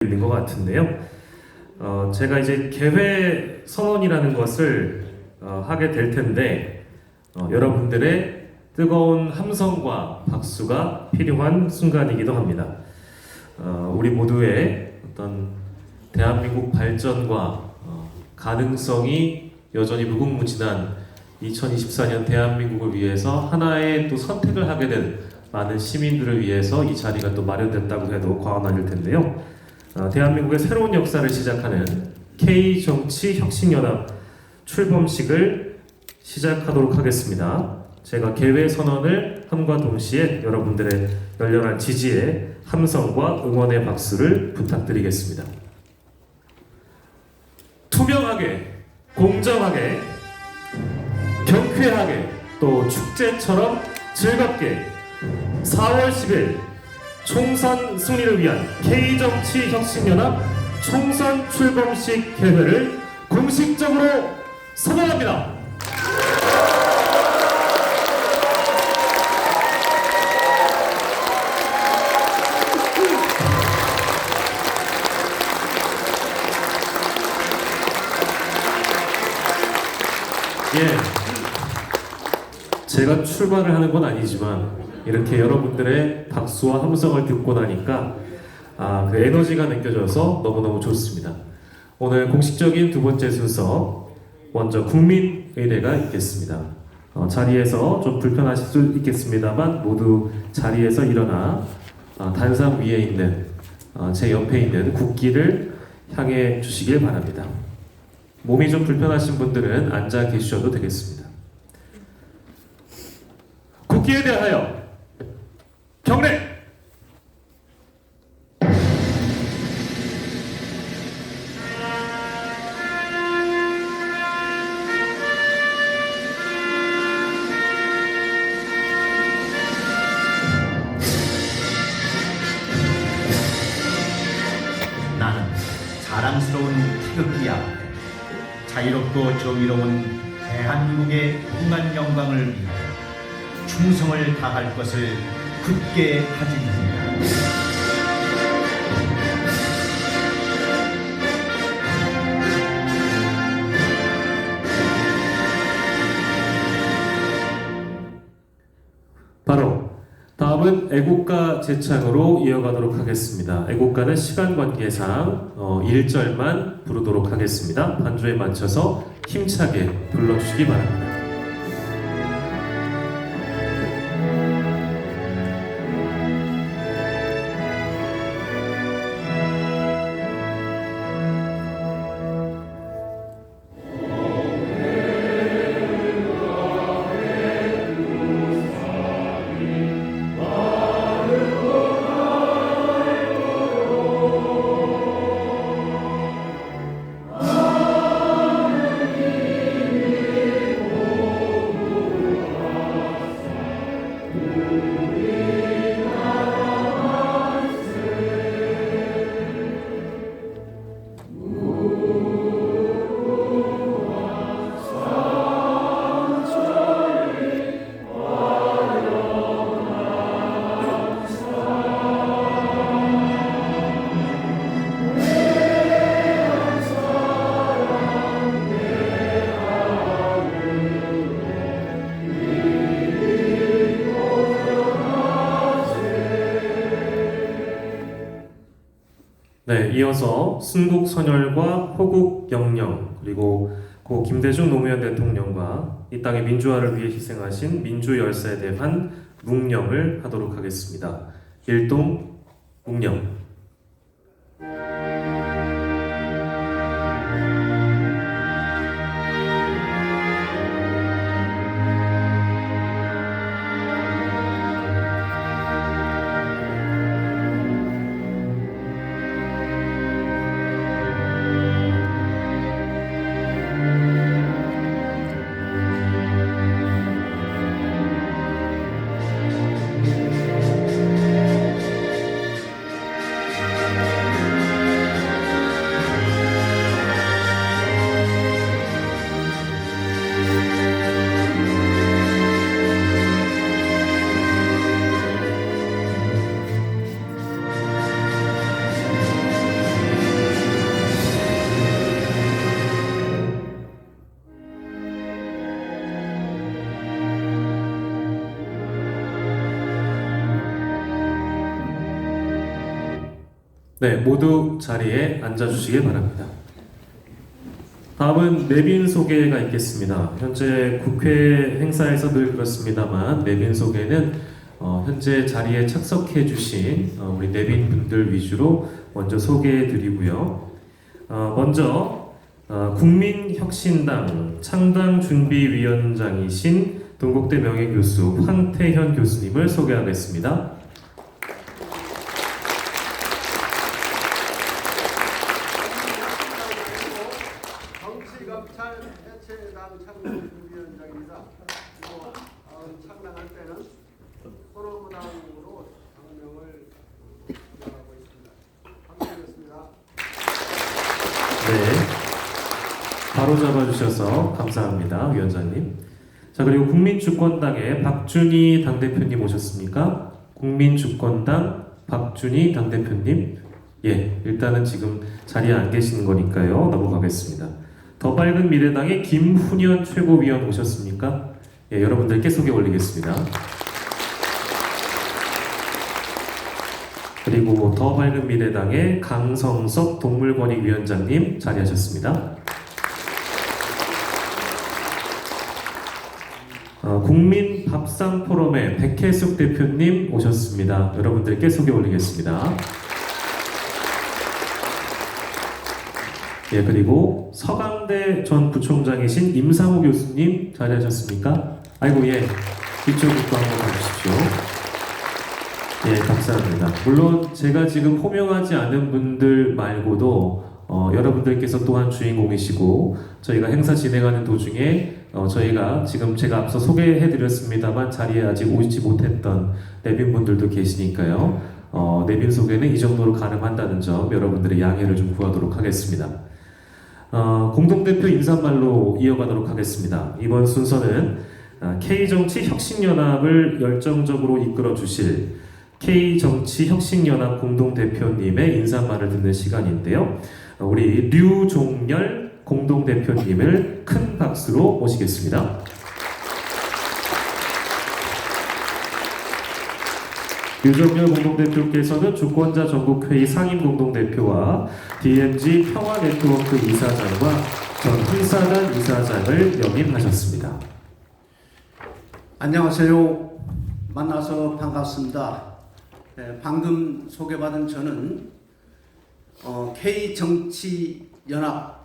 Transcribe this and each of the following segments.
있는 것 같은데요. 제가 이제 개회 선언이라는 것을 하게 될 텐데 여러분들의 뜨거운 함성과 박수가 필요한 순간이기도 합니다. 우리 모두의 어떤 대한민국 발전과 가능성이 여전히 무궁무진한 2024년 대한민국을 위해서 하나의 또 선택을 하게 된 많은 시민들을 위해서 이 자리가 또 마련됐다고 해도 과언 아닐 텐데요. 대한민국의 새로운 역사를 시작하는 K정치혁신연합 출범식을 시작하도록 하겠습니다. 제가 개회 선언을 함과 동시에 여러분들의 열렬한 지지에 함성과 응원의 박수를 부탁드리겠습니다. 투명하게, 공정하게, 경쾌하게, 또 축제처럼 즐겁게 4월 10일 총선 승리를 위한 K정치혁신연합 총선 출범식 개회를 공식적으로 선언합니다. 제가 출발을 하는 건 아니지만 이렇게 여러분들의 박수와 함성을 듣고 나니까 그 에너지가 느껴져서 너무너무 좋습니다. 오늘 공식적인 두 번째 순서, 먼저 국민의례가 있겠습니다. 자리에서 좀 불편하실 수 있겠습니다만 모두 자리에서 일어나 단상 위에 있는 제 옆에 있는 국기를 향해 주시길 바랍니다. 몸이 좀 불편하신 분들은 앉아 계셔도 되겠습니다. 국기에 대하여 경례! 나는 자랑스러운 태극기 앞에 자유롭고 정의로운 대한민국의 무궁한 영광을 위하여 충성을 다할 것을 굳게 다짐합니다. 바로 다음은 애국가 제창으로 이어가도록 하겠습니다. 애국가는 시간 관계상 1절만 부르도록 하겠습니다. 반주에 맞춰서 힘차게 불러주시기 바랍니다. 네, 이어서 순국선열과 호국영령, 그리고 고 김대중 노무현 대통령과 이 땅의 민주화를 위해 희생하신 민주열사에 대한 묵념을 하도록 하겠습니다. 일동 묵념. 네, 모두 자리에 앉아주시기 바랍니다. 다음은 내빈 소개가 있겠습니다. 현재 국회 행사에서 늘 그렇습니다만 내빈 소개는 현재 자리에 착석해 주신 우리 내빈 분들 위주로 먼저 소개해 드리고요. 먼저 국민혁신당 창당준비위원장이신 동국대 명예교수 황태현 교수님을 소개하겠습니다. 정치검찰 해체당 창당준비위원장입니다. 창당할 때는 호러무당으로 당명을 주장하고 있습니다. 감사하겠습니다. 네, 바로 잡아주셔서 감사합니다, 위원장님. 자, 그리고 국민주권당의 박준희 당대표님 오셨습니까? 국민주권당 박준희 당대표님. 예, 일단은 지금 자리에 안 계시는 거니까요. 넘어가겠습니다. 더 밝은 미래당의 김훈현 최고위원 오셨습니까? 예, 여러분들께 소개 올리겠습니다. 그리고 더 밝은 미래당의 강성석 동물권익위원장님 자리하셨습니다. 국민 밥상 포럼의 백혜숙 대표님 오셨습니다. 여러분들께 소개 올리겠습니다. 예, 그리고 서강대 전 부총장이신 임상우 교수님 자리하셨습니까? 아이고, 예, 이쪽으로 한번 가주십시오. 예, 감사합니다. 물론 제가 지금 호명하지 않은 분들 말고도 여러분들께서 또한 주인공이시고 저희가 행사 진행하는 도중에 저희가 지금 제가 앞서 소개해드렸습니다만 자리에 아직 오지 못했던 내빈분들도 계시니까요. 내빈 소개는 이 정도로 가능한다는 점 여러분들의 양해를 좀 구하도록 하겠습니다. 공동대표 인사말로 이어가도록 하겠습니다. 이번 순서는 K정치혁신연합을 열정적으로 이끌어 주실 K정치혁신연합 공동대표님의 인사말을 듣는 시간인데요. 우리 류종열 공동대표님을 큰 박수로 모시겠습니다. 류종열 공동대표께서는 주권자 전국회의 상임공동대표와 DMZ 평화네트워크 이사장과 전 흥사단 이사장을 역임하셨습니다. 안녕하세요. 만나서 반갑습니다. 방금 소개받은 저는 K정치연합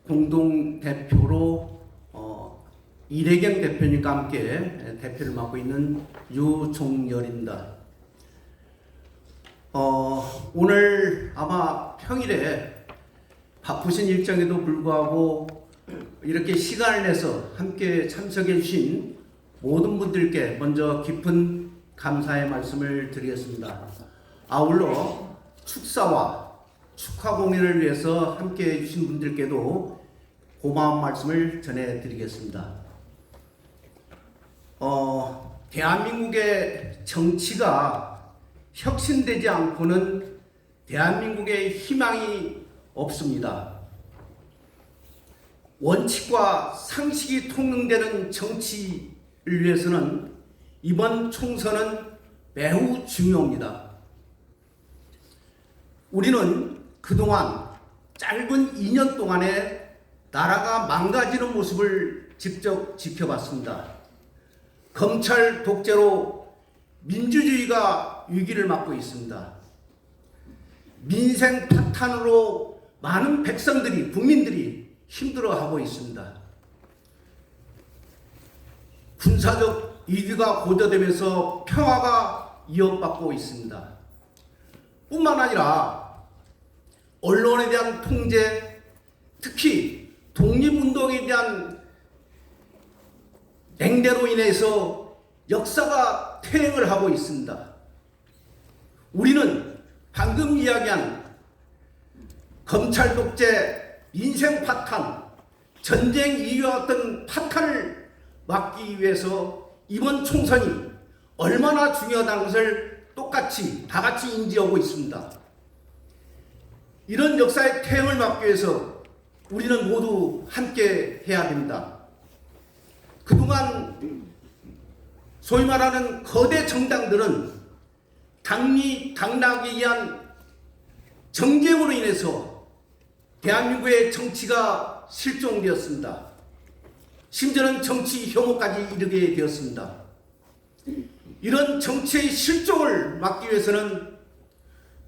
공동대표로 이래경 대표님과 함께 대표를 맡고 있는 유종열입니다. 오늘 아마 평일에 바쁘신 일정에도 불구하고 이렇게 시간을 내서 함께 참석해 주신 모든 분들께 먼저 깊은 감사의 말씀을 드리겠습니다. 아울러 축사와 축하 공연을 위해서 함께 해주신 분들께도 고마운 말씀을 전해드리겠습니다. 대한민국의 정치가 혁신되지 않고는 대한민국의 희망이 없습니다. 원칙과 상식이 통용되는 정치를 위해서는 이번 총선은 매우 중요합니다. 우리는 그동안 짧은 2년 동안에 나라가 망가지는 모습을 직접 지켜봤습니다. 검찰 독재로 민주주의가 위기를 맞고 있습니다. 민생 파탄으로 많은 백성들이, 국민들이 힘들어하고 있습니다. 군사적 위기가 고조되면서 평화가 이어받고 있습니다. 뿐만 아니라 언론에 대한 통제, 특히 독립운동에 대한 냉대로 인해서 역사가 퇴행을 하고 있습니다. 우리는 방금 이야기한 검찰 독재, 민생 파탄, 전쟁 이후와 같은 파탄을 막기 위해서 이번 총선이 얼마나 중요하다는 것을 똑같이 다 같이 인지하고 있습니다. 이런 역사의 퇴행을 막기 위해서 우리는 모두 함께 해야 됩니다. 그동안 소위 말하는 거대 정당들은 당락에 의한 정쟁으로 인해서 대한민국의 정치가 실종되었습니다. 심지어는 정치 혐오까지 이르게 되었습니다. 이런 정치의 실종을 막기 위해서는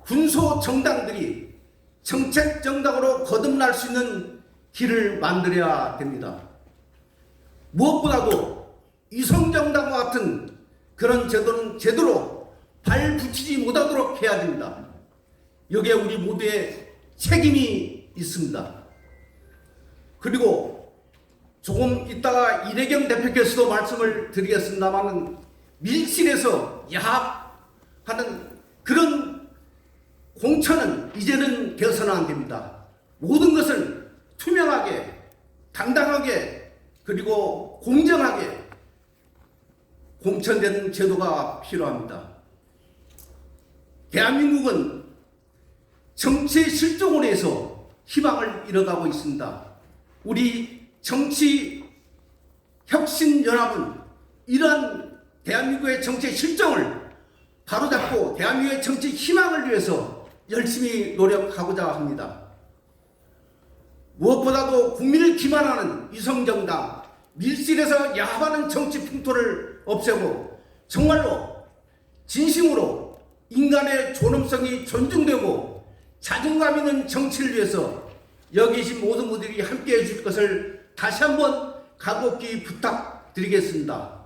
군소 정당들이 정책 정당으로 거듭날 수 있는 길을 만들어야 됩니다. 무엇보다도 위성정당과 같은 그런 제도는 제대로 발붙이지 못하도록 해야 됩니다. 여기에 우리 모두의 책임이 있습니다. 그리고 조금 이따가 이내경 대표께서도 말씀을 드리겠습니다만 밀실에서 야합하는 그런 공천은 이제는 되어서는 안 됩니다. 모든 것을 투명하게, 당당하게, 그리고 공정하게 공천되는 제도가 필요합니다. 대한민국은 정치의 실종으로 해서 희망을 잃어가고 있습니다. 우리 정치혁신연합은 이러한 대한민국의 정치의 실정을 바로잡고 대한민국의 정치 희망을 위해서 열심히 노력하고자 합니다. 무엇보다도 국민을 기만하는 위성정당, 밀실에서 야합하는 정치 풍토를 없애고 정말로 진심으로 인간의 존엄성이 존중되고 자존감 있는 정치를 위해서 여기 계신 모든 분들이 함께해 줄 것을 다시 한번 간곡히 부탁드리겠습니다.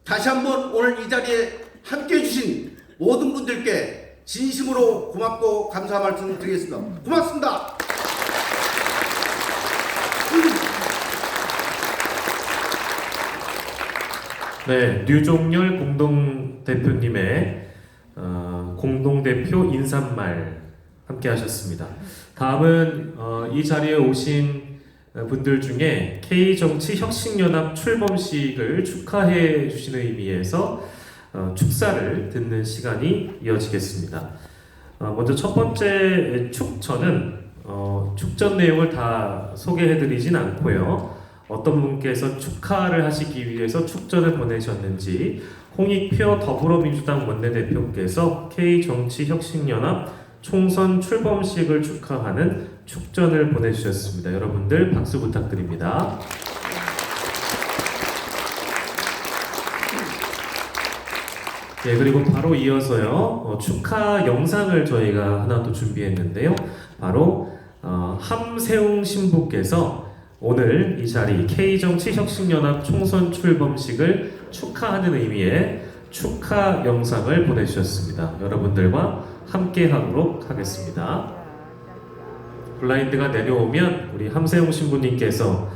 다시 한번 오늘 이 자리에 함께해 주신 모든 분들께 진심으로 고맙고 감사 말씀 드리겠습니다. 고맙습니다. 네, 류종열 공동대표님의 공동대표 인사말 함께 하셨습니다. 다음은 이 자리에 오신 분들 중에 K정치혁신연합 출범식을 축하해 주시는 의미에서 축사를 듣는 시간이 이어지겠습니다. 먼저 첫 번째 축전은 축전 내용을 다 소개해 드리진 않고요. 어떤 분께서 축하를 하시기 위해서 축전을 보내셨는지 홍익표 더불어민주당 원내대표께서 K정치혁신연합 총선 출범식을 축하하는 축전을 보내주셨습니다. 여러분들 박수 부탁드립니다. 예, 그리고 바로 이어서요 축하 영상을 저희가 하나 또 준비했는데요. 바로 함세웅 신부께서 오늘 이 자리 K정치혁신연합 총선 출범식을 축하하는 의미의 축하 영상을 보내주셨습니다. 여러분들과 함께 하도록 하겠습니다. 블라인드가 내려오면 우리 함세웅 신부님께서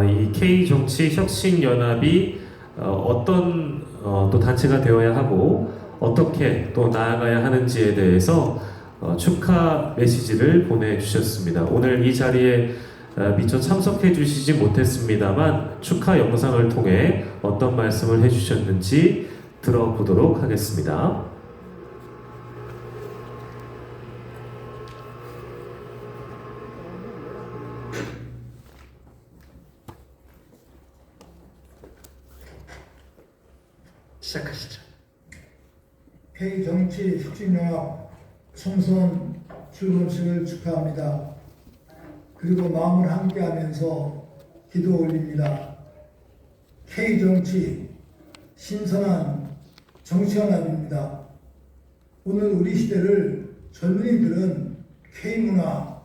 이 K정치혁신연합이 어떤 또 단체가 되어야 하고 어떻게 또 나아가야 하는지에 대해서 축하 메시지를 보내주셨습니다. 오늘 이 자리에 미처 참석해 주시지 못했습니다만 축하 영상을 통해 어떤 말씀을 해주셨는지 들어보도록 하겠습니다. 시작하시죠. K정치혁신연합 총선 출범식을 축하합니다. 그리고 마음을 함께하면서 기도 올립니다. K정치 신선한 정치연합입니다. 오늘 우리 시대를 젊은이들은 K문화,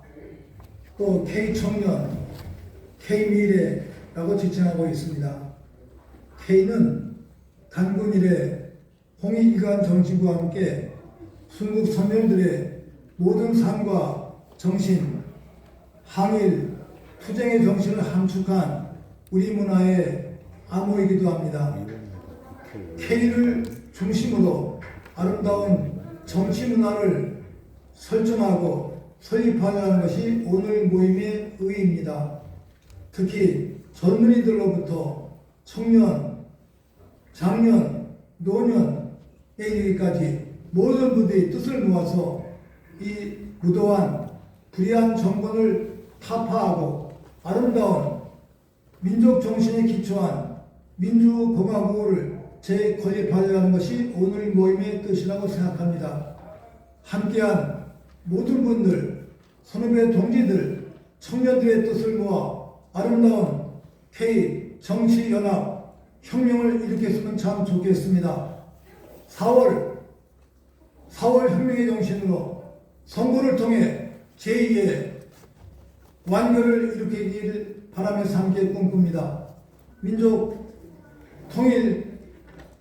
또 K청년, K미래라고 지칭하고 있습니다. K는 단군 이래 홍익이관 정치부와 함께 순국 선열들의 모든 삶과 정신, 항일, 투쟁의 정신을 함축한 우리 문화의 암호이기도 합니다. K를 중심으로 아름다운 정치 문화를 설정하고 설립하려는 것이 오늘 모임의 의의입니다. 특히 젊은이들로부터 청년, 장년, 노년에 이르기까지 모든 분들이 뜻을 모아서 이 무도한 불의한 정권을 타파하고 아름다운 민족 정신에 기초한 민주공화국을 재건립하려는 것이 오늘 모임의 뜻이라고 생각합니다. 함께한 모든 분들, 선후배 동지들, 청년들의 뜻을 모아 아름다운 K 정치연합 혁명을 일으켰으면 참 좋겠습니다. 4월 혁명의 정신으로 선거를 통해 제2의 완결을 일으키길 바라면서 함께 꿈꿉니다. 민족 통일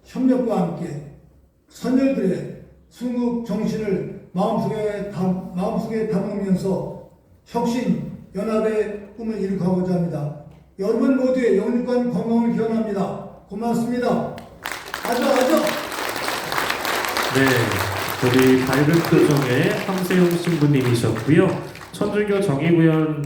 협력과 함께 선열들의 순국 정신을 마음속에 담으면서 혁신 연합의 꿈을 이룩하고자 합니다. 여러분 모두의 영육간 건강을 기원합니다. 고맙습니다. 아주 네, 우리 밝은 표정의 함세용 신부님이셨고요. 천주교 정의구현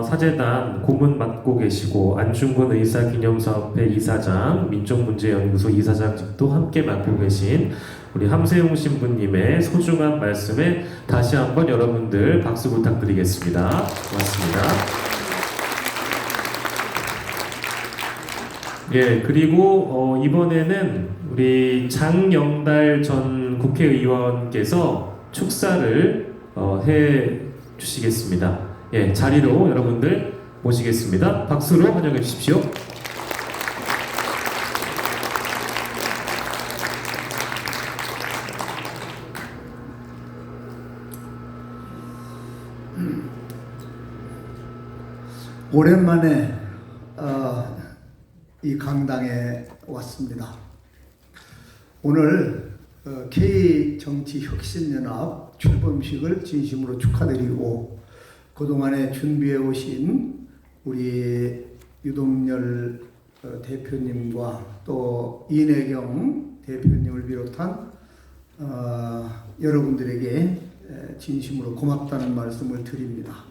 사재단 고문 맡고 계시고 안중근 의사기념사업회 이사장, 민족문제연구소 이사장직도 함께 맡고 계신 우리 함세용 신부님의 소중한 말씀에 다시 한번 여러분들 박수 부탁드리겠습니다. 고맙습니다. 예, 그리고 이번에는 우리 장영달 전 국회의원께서 축사를 해 주시겠습니다. 예, 자리로 여러분들 모시겠습니다. 박수로 환영해 주십시오. 오랜만에 이 강당에 왔습니다. 오늘 K정치혁신연합 출범식을 진심으로 축하드리고 그동안에 준비해 오신 우리 유동열 대표님과 또 이내경 대표님을 비롯한 여러분들에게 진심으로 고맙다는 말씀을 드립니다.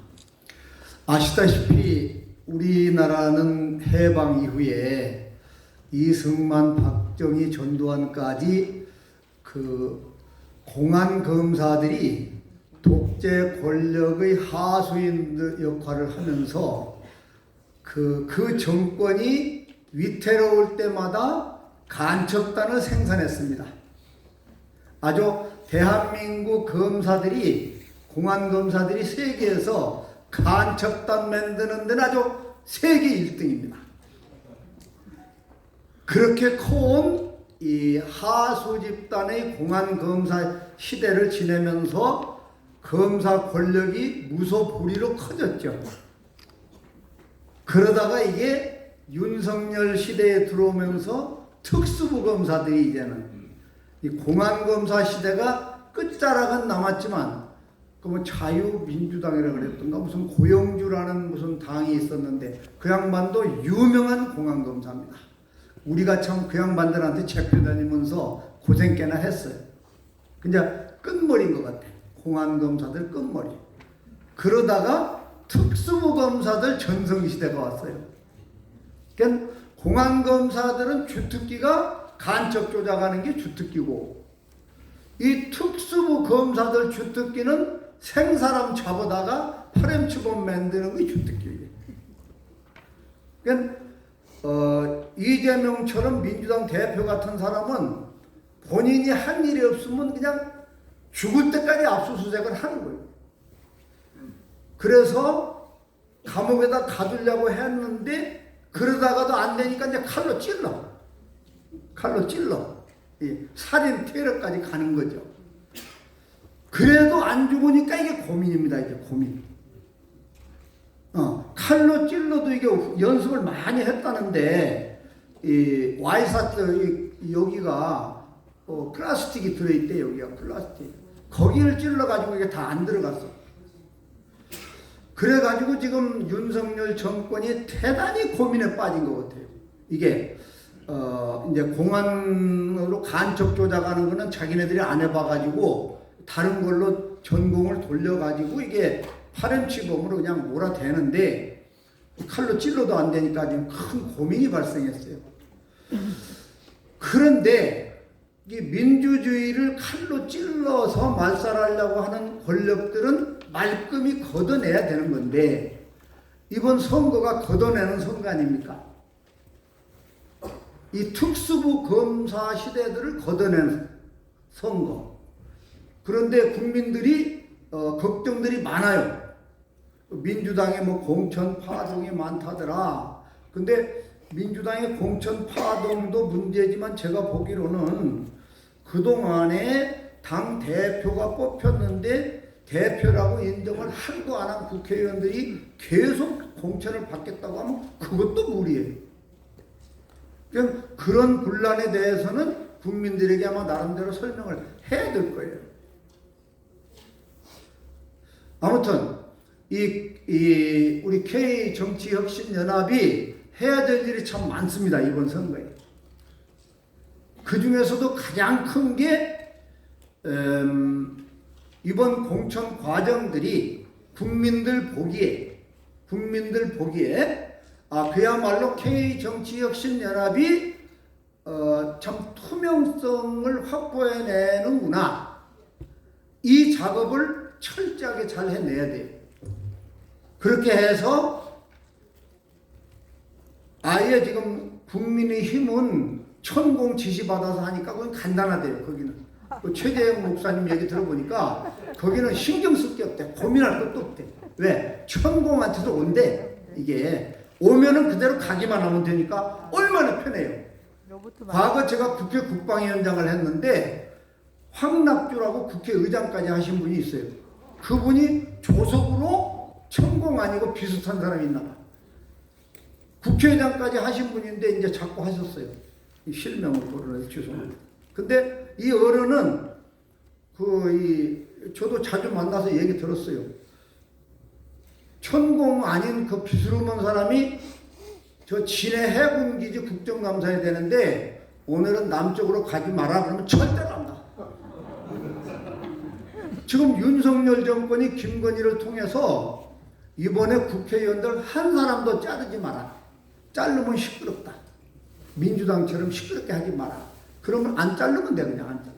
아시다시피 우리나라는 해방 이후에 이승만, 박정희, 전두환까지 그 공안 검사들이 독재 권력의 하수인 역할을 하면서 그 정권이 위태로울 때마다 간첩단을 생산했습니다. 아주 대한민국 검사들이 공안 검사들이 세계에서 간첩단 만드는 데는 아주 세계 1등입니다. 그렇게 커온 이 하수 집단의 공안 검사 시대를 지내면서 검사 권력이 무소불위로 커졌죠. 그러다가 이게 윤석열 시대에 들어오면서 특수부 검사들이 이제는 이 공안 검사 시대가 끝자락은 남았지만 그 뭐 자유민주당이라 그랬던가 무슨 고영주라는 무슨 당이 있었는데 그 양반도 유명한 공안 검사입니다. 우리가 참 그 양반들한테 잡혀 다니면서 고생 꽤나 했어요. 근데 끝머리인 것 같아. 공안 검사들 끝머리. 그러다가 특수부 검사들 전성시대가 왔어요. 그러니까 공안 검사들은 주특기가 간첩 조작하는 게 주특기고 이 특수부 검사들 주특기는 생사람 잡아다가 파렴치범 만드는 게 주특기예요. 그러니까 이재명처럼 민주당 대표 같은 사람은 본인이 한 일이 없으면 그냥 죽을 때까지 압수수색을 하는 거예요. 그래서 감옥에다 가두려고 했는데 그러다가도 안 되니까 이제 칼로 찔러. 살인 테러까지 가는 거죠. 그래도 안 죽으니까 이게 고민입니다. 이제 고민. 칼로 찔러도 이게 연습을 많이 했다는데 이 와이사트 여기가 플라스틱이 들어있대. 여기가 플라스틱. 거기를 찔러가지고 이게 다 안 들어갔어. 그래가지고 지금 윤석열 정권이 대단히 고민에 빠진 것 같아요. 이게 이제 공안으로 간첩 조작하는 거는 자기네들이 안 해봐가지고 다른 걸로 전공을 돌려가지고 이게 파렴치범으로 그냥 몰아대는데 칼로 찔러도 안 되니까 지금 큰 고민이 발생했어요. 그런데 이 민주주의를 칼로 찔러서 말살하려고 하는 권력들은 말끔히 걷어내야 되는 건데 이번 선거가 걷어내는 선거 아닙니까? 이 특수부 검사 시대들을 걷어내는 선거. 그런데 국민들이 걱정들이 많아요. 민주당의 뭐 공천 파동이 많다더라. 근데 민주당의 공천 파동도 문제지만 제가 보기로는 그동안에 당 대표가 뽑혔는데 대표라고 인정을 하지도 않은 국회의원들이 계속 공천을 받겠다고 하면 그것도 무리예요. 그냥 그런 분란에 대해서는 국민들에게 아마 나름대로 설명을 해야 될 거예요. 아무튼 우리 K정치혁신연합이 해야 될 일이 참 많습니다. 이번 선거에. 그 중에서도 가장 큰 게 이번 공천 과정들이 국민들 보기에 그야말로 K정치혁신연합이 참 투명성을 확보해내는구나. 이 작업을 철저하게 잘 해내야 돼요. 그렇게 해서 아예 지금 국민의힘은 천공 지시받아서 하니까 그건 간단하대요. 거기는 그 최재형 목사님 얘기 들어보니까 거기는 신경 쓸 게 없대. 고민할 것도 없대. 왜? 천공한테도 온대. 이게 오면은 그대로 가기만 하면 되니까 얼마나 편해요. 과거 제가 국회 국방위원장을 했는데 황낙주라고 국회의장까지 하신 분이 있어요. 그분이 조석으로 천공 아니고 비슷한 사람이 있나 봐. 국회의장까지 하신 분인데 이제 자꾸 하셨어요. 실명을 거론해서 죄송합니다. 근데 이 어른은 저도 자주 만나서 얘기 들었어요. 천공 아닌 그 비스름한 사람이 저 진해 해군기지 국정감사에 되는데 오늘은 남쪽으로 가지 마라 그러면 절대로 안 가. 지금 윤석열 정권이 김건희를 통해서 이번에 국회의원들 한 사람도 자르지 마라. 자르면 시끄럽다. 민주당처럼 시끄럽게 하지 마라. 그러면 안 자르면 돼. 그냥 안 자르면.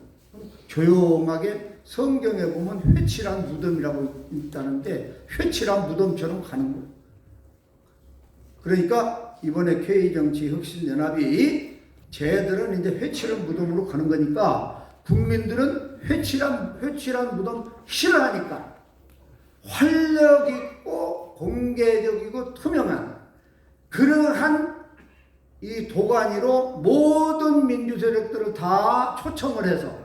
조용하게 성경에 보면 회칠한 무덤이라고 있다는데 회칠한 무덤처럼 가는 거예요. 그러니까 이번에 K정치혁신연합이 쟤들은 이제 회칠한 무덤으로 가는 거니까 국민들은 회칠한 무덤 싫어하니까 활력 있고 공개적이고 투명한 그러한 이 도가니로 모든 민주 세력들을 다 초청을 해서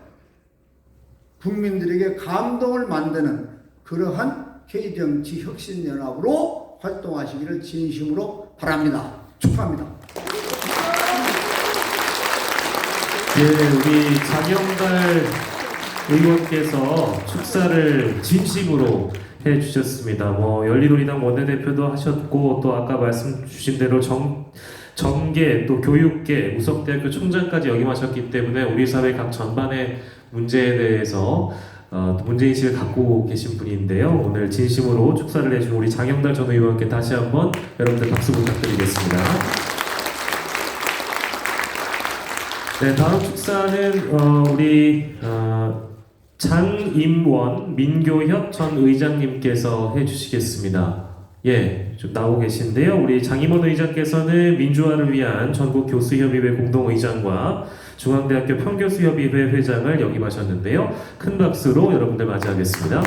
국민들에게 감동을 만드는 그러한 K정치혁신연합으로 활동하시기를 진심으로 바랍니다. 축하합니다. 예, 우리 장영달 의원께서 축사를 진심으로 해주셨습니다. 열린우리당 원내대표도 하셨고 또 아까 말씀 주신 대로 정계 또 교육계 우석대학교 총장까지 역임하셨기 때문에 우리 사회 각 전반의 문제에 대해서 문제인식을 갖고 계신 분인데요. 오늘 진심으로 축사를 해준 우리 장영달 전 의원께 다시 한번 여러분들 박수 부탁드리겠습니다. 네, 다음 축사는 우리 장임원 민교협 전 의장님께서 해주시겠습니다. 예, 좀 나오고 계신데요. 우리 장임원 의장께서는 민주화를 위한 전국 교수협의회 공동의장과 중앙대학교 평교수협의회 회장을 역임하셨는데요. 큰 박수로 여러분들 맞이하겠습니다.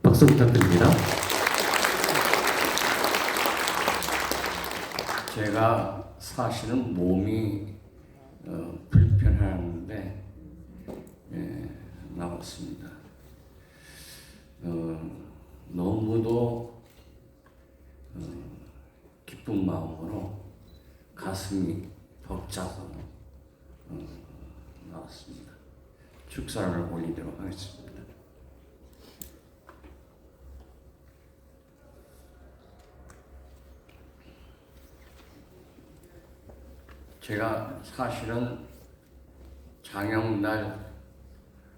박수 부탁드립니다. 제가 사실은 몸이 불편한데 나왔습니다. 너무도 기쁜 마음으로 가슴이 벅차서 나왔습니다. 축사를 올리도록 하겠습니다. 제가 사실은 장영달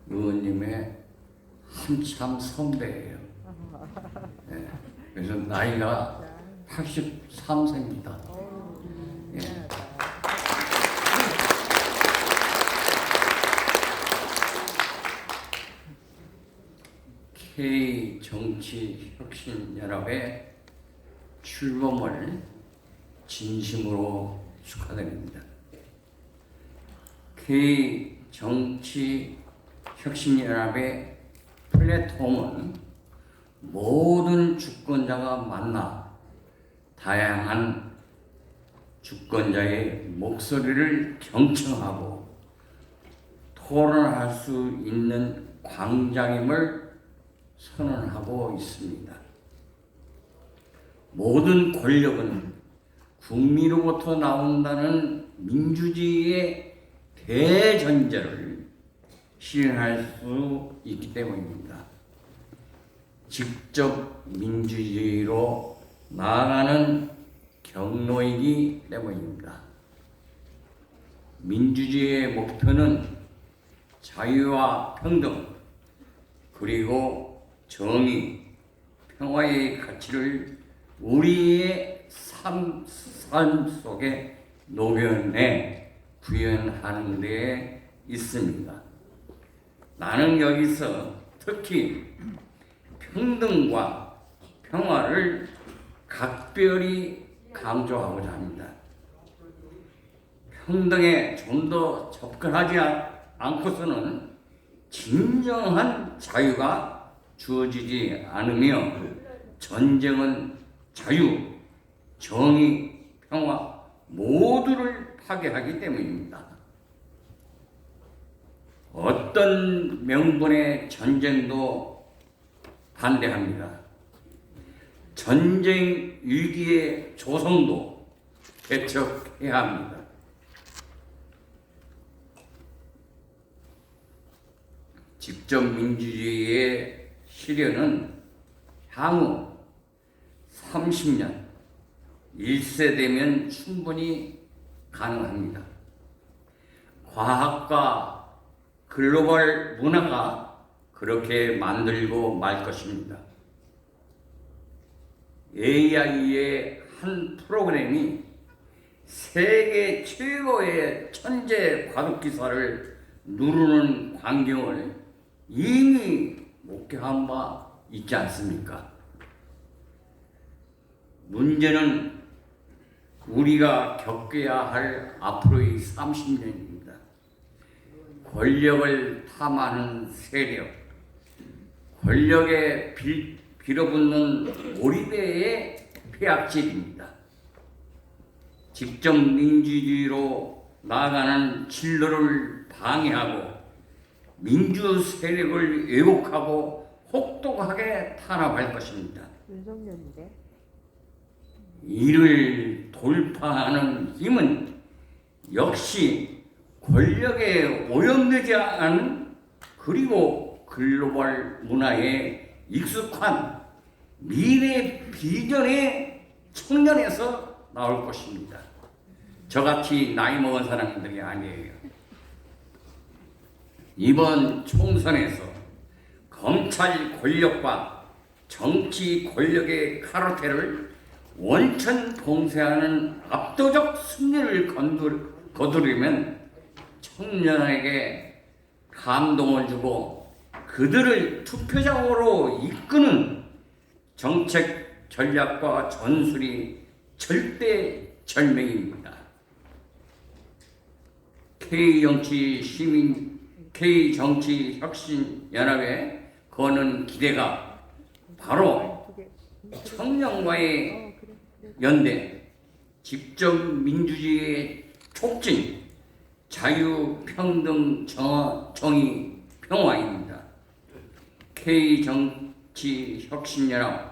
의원님의 한참 선배예요. 네, 그래서 나이가 83세입니다. 예. K정치혁신연합의 출범을 진심으로 축하드립니다. K정치혁신연합의 플랫폼은 모든 주권자가 만나 다양한 주권자의 목소리를 경청하고 토론할 수 있는 광장임을 선언하고 있습니다. 모든 권력은 국민으로부터 나온다는 민주주의의 대전제를 실현할 수 있기 때문입니다. 직접 민주주의로 나아가는 경로이기 때문입니다. 민주주의의 목표는 자유와 평등, 그리고 정의, 평화의 가치를 우리의 삶 속에 녹여내 구현하는 데 있습니다. 나는 여기서 특히 평등과 평화를 각별히 강조하고자 합니다. 평등에 좀 더 접근하지 않고서는 진정한 자유가 주어지지 않으며 전쟁은 자유, 정의, 평화 모두를 파괴하기 때문입니다. 어떤 명분의 전쟁도 반대합니다. 전쟁 위기의 조성도 개척해야 합니다. 직접 민주주의의 실현은 향후 30년, 1세대면 충분히 가능합니다. 과학과 글로벌 문화가 그렇게 만들고 말 것입니다. AI의 한 프로그램이 세계 최고의 천재 과학기사를 누르는 광경을 이미 목격한 바 있지 않습니까? 문제는 우리가 겪어야 할 앞으로의 30년입니다. 권력을 탐하는 세력, 권력에 빌어붙는 오리배의 폐악질입니다. 직접 민주주의로 나아가는 진로를 방해하고 민주 세력을 왜곡하고 혹독하게 탄압할 것입니다. 윤석열인데. 이를 돌파하는 힘은 역시 권력에 오염되지 않은 그리고 글로벌 문화에 익숙한 미래 비전의 청년에서 나올 것입니다. 저같이 나이 먹은 사람들이 아니에요. 이번 총선에서 검찰 권력과 정치 권력의 카르텔을 원천 봉쇄하는 압도적 승리를 거두려면 청년에게 감동을 주고 그들을 투표장으로 이끄는 정책 전략과 전술이 절대절명입니다. K정치혁신연합에 거는 기대가 바로 청년과의 연대, 직접 민주주의의 촉진, 자유, 평등, 정의, 평화입니다. K정치혁신연합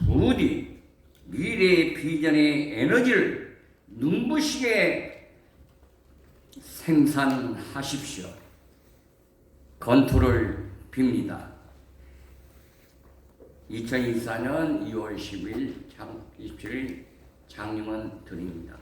부디 미래의 비전의 에너지를 눈부시게 생산하십시오. 건투를 빕니다. 2024년 2월 10일 27일 장림원 드립니다.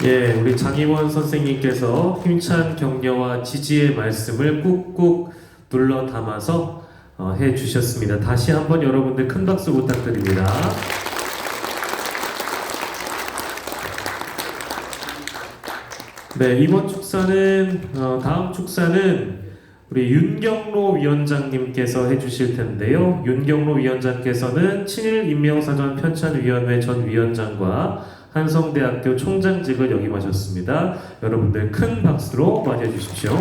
예, 우리 장임원 선생님께서 힘찬 격려와 지지의 말씀을 꾹꾹 눌러 담아서 해주셨습니다. 다시 한번 여러분들 큰 박수 부탁드립니다. 네, 이번 축사는 다음 축사는 우리 윤경로 위원장님께서 해주실 텐데요. 윤경로 위원장께서는 친일 인명사전 편찬위원회 전 위원장과 한성대학교 총장직을 역임하셨습니다. 여러분들 큰 박수로 맞이해 주십시오.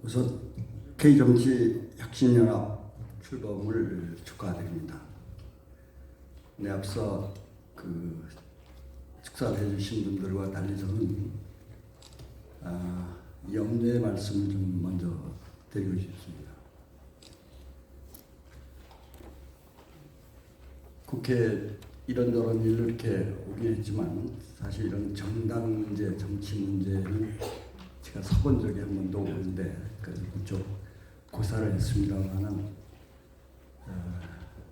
우선 K정치혁신연합 출범을 축하드립니다. 네, 앞서 그 축사를 해주신 분들과 달리 저는 염려의 말씀을 좀 먼저 드리고 싶습니다. 국회 이런저런 일로 이렇게 오긴 했지만 사실 이런 정당 문제, 정치 문제는 제가 서본 적이 한 번도 없는데 그래서 그쪽 고사를 했습니다만은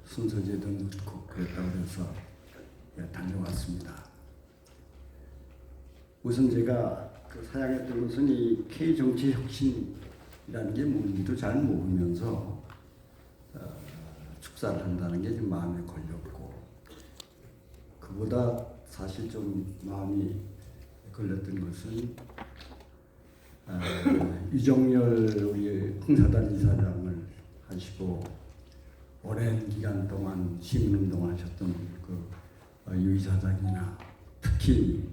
순서제도 넣고 그랬다고 해서 다녀왔습니다. 우선 제가 그 사양했던 것은 이 K정치혁신이라는 게 뭔지도 잘 모르면서 축사를 한다는 게 좀 마음에 걸렸고 그보다 사실 좀 마음이 걸렸던 것은 유정열 우리 홍사단 이사장을 하시고 오랜 기간 동안 시민운동을 하셨던 유 이사장이나 특히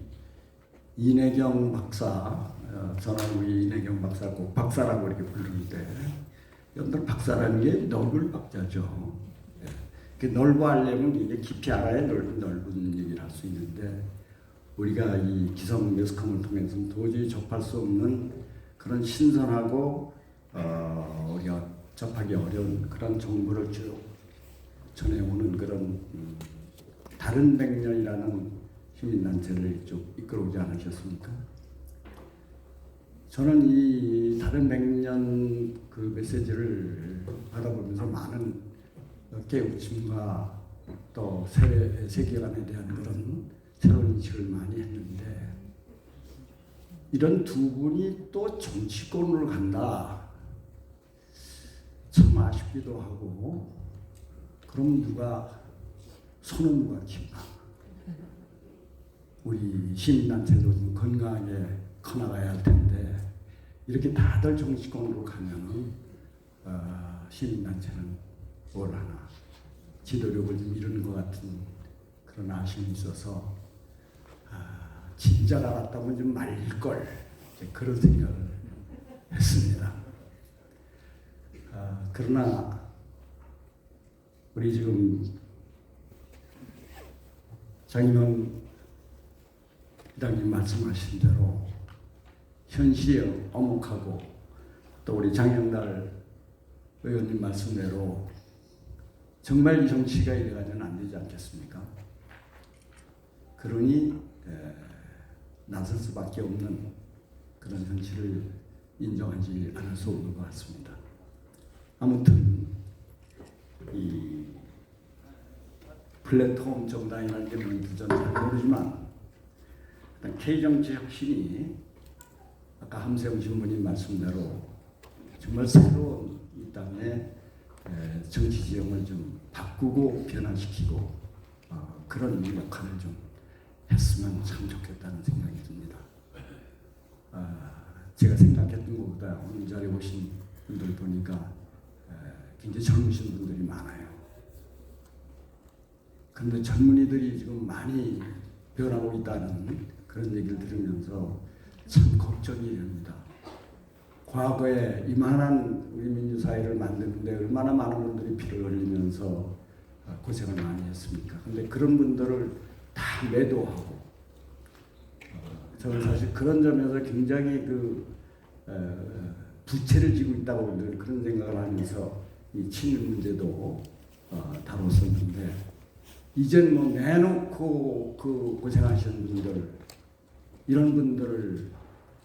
이내경 박사, 저는 우리 이내경 박사 꼭 박사라고 이렇게 부르는데 여러분들 박사라는 게 넓을 박자죠. 그 넓어 하려면 이게 깊이 알아야 넓은 얘기를 할 수 있는데 우리가 이 기성 매스컴을 통해서는 도저히 접할 수 없는 그런 신선하고 우리가 접하기 어려운 그런 정보를 쭉 전해오는 그런 다른 백년이라는 시민단체를 쭉 이끌어오지 않으셨습니까? 저는 이 다른 백년 그 메시지를 받아보면서 많은 깨우침과 또 세계관에 대한 그런 새로운 인식을 많이 했는데 이런 두 분이 또 정치권으로 간다. 참 아쉽기도 하고 그럼 누가 손은 누가 킵니까? 우리 시민단체도 좀 건강하게 커나가야 할 텐데 이렇게 다들 정치권으로 가면은 시민단체는 뭘 하나 지도력을 좀 잃는 것 같은 그런 아쉬움이 있어서 진작 알았다면 좀 말릴걸 그런 생각을 했습니다. 그러나 우리 지금 장인원 회장님 말씀하신 대로 현실이 엄혹하고 또 우리 장영달 의원님 말씀대로 정말 이 정치가 이래가지고는 안 되지 않겠습니까? 그러니 나설 수밖에 없는 그런 현실을 인정하지 않을 수 없는 것 같습니다. 아무튼 이 플랫폼 정당이라는 게 뭔지 저는 잘 모르지만 일단 K정치혁신이 아까 함세웅 신부님 말씀대로 정말 새로운 이 땅의 정치 지형을 좀 바꾸고 변화시키고 그런 역할을 좀 했으면 참 좋겠다는 생각이 듭니다. 제가 생각했던 것보다 오늘 자리에 오신 분들 보니까 굉장히 젊으신 분들이 많아요. 그런데 젊은이들이 지금 많이 변하고 있다는 그런 얘기를 들으면서 참 걱정이 됩니다. 과거에 이만한 우리 민주사회를 만드는데 얼마나 많은 분들이 피를 흘리면서 고생을 많이 했습니까? 근데 그런 분들을 다 매도하고 저는 사실 그런 점에서 굉장히 부채를 지고 있다고 늘 그런 생각을 하면서 이 친일 문제도 다뤘었는데 이젠 뭐 내놓고 그 고생하시는 분들 이런 분들을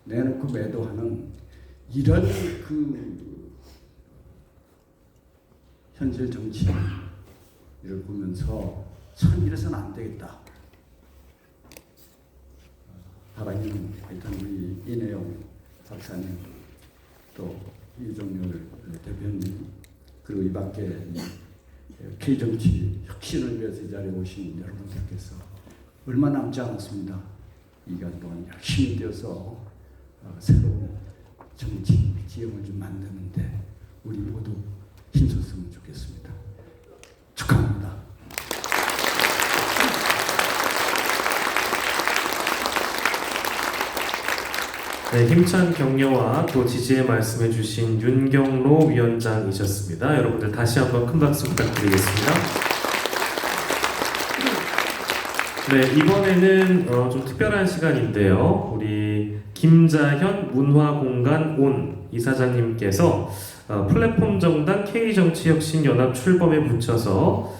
내놓고 매도하는 이런 현실 정치를 보면서 참 이래서는 안 되겠다. 바라기는 하여튼 우리 이내용 박사님 또 이종열 대표님 그리고 이 밖에 K정치 혁신을 위해서 이 자리에 오신 여러분들께서 얼마 남지 않았습니다. 이 기간 동안 열심히 뛰어서 새로운 정치 지형을 좀 만드는데 우리 모두 힘썼으면 좋겠습니다. 축하합니다. 네, 힘찬 격려와 또 지지의 말씀해 주신 윤경로 위원장이셨습니다. 여러분들 다시 한번 큰 박수 부탁드리겠습니다. 네, 이번에는 좀 특별한 시간인데요. 우리 김자현 문화공간 온 이사장님께서 플랫폼 정당 K정치혁신연합 출범에 붙여서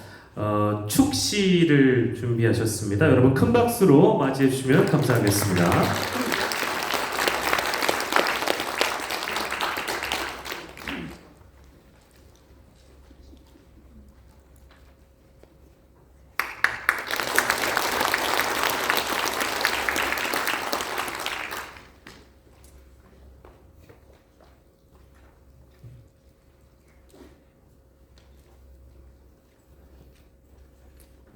축시를 준비하셨습니다. 여러분 큰 박수로 맞이해 주시면 감사하겠습니다.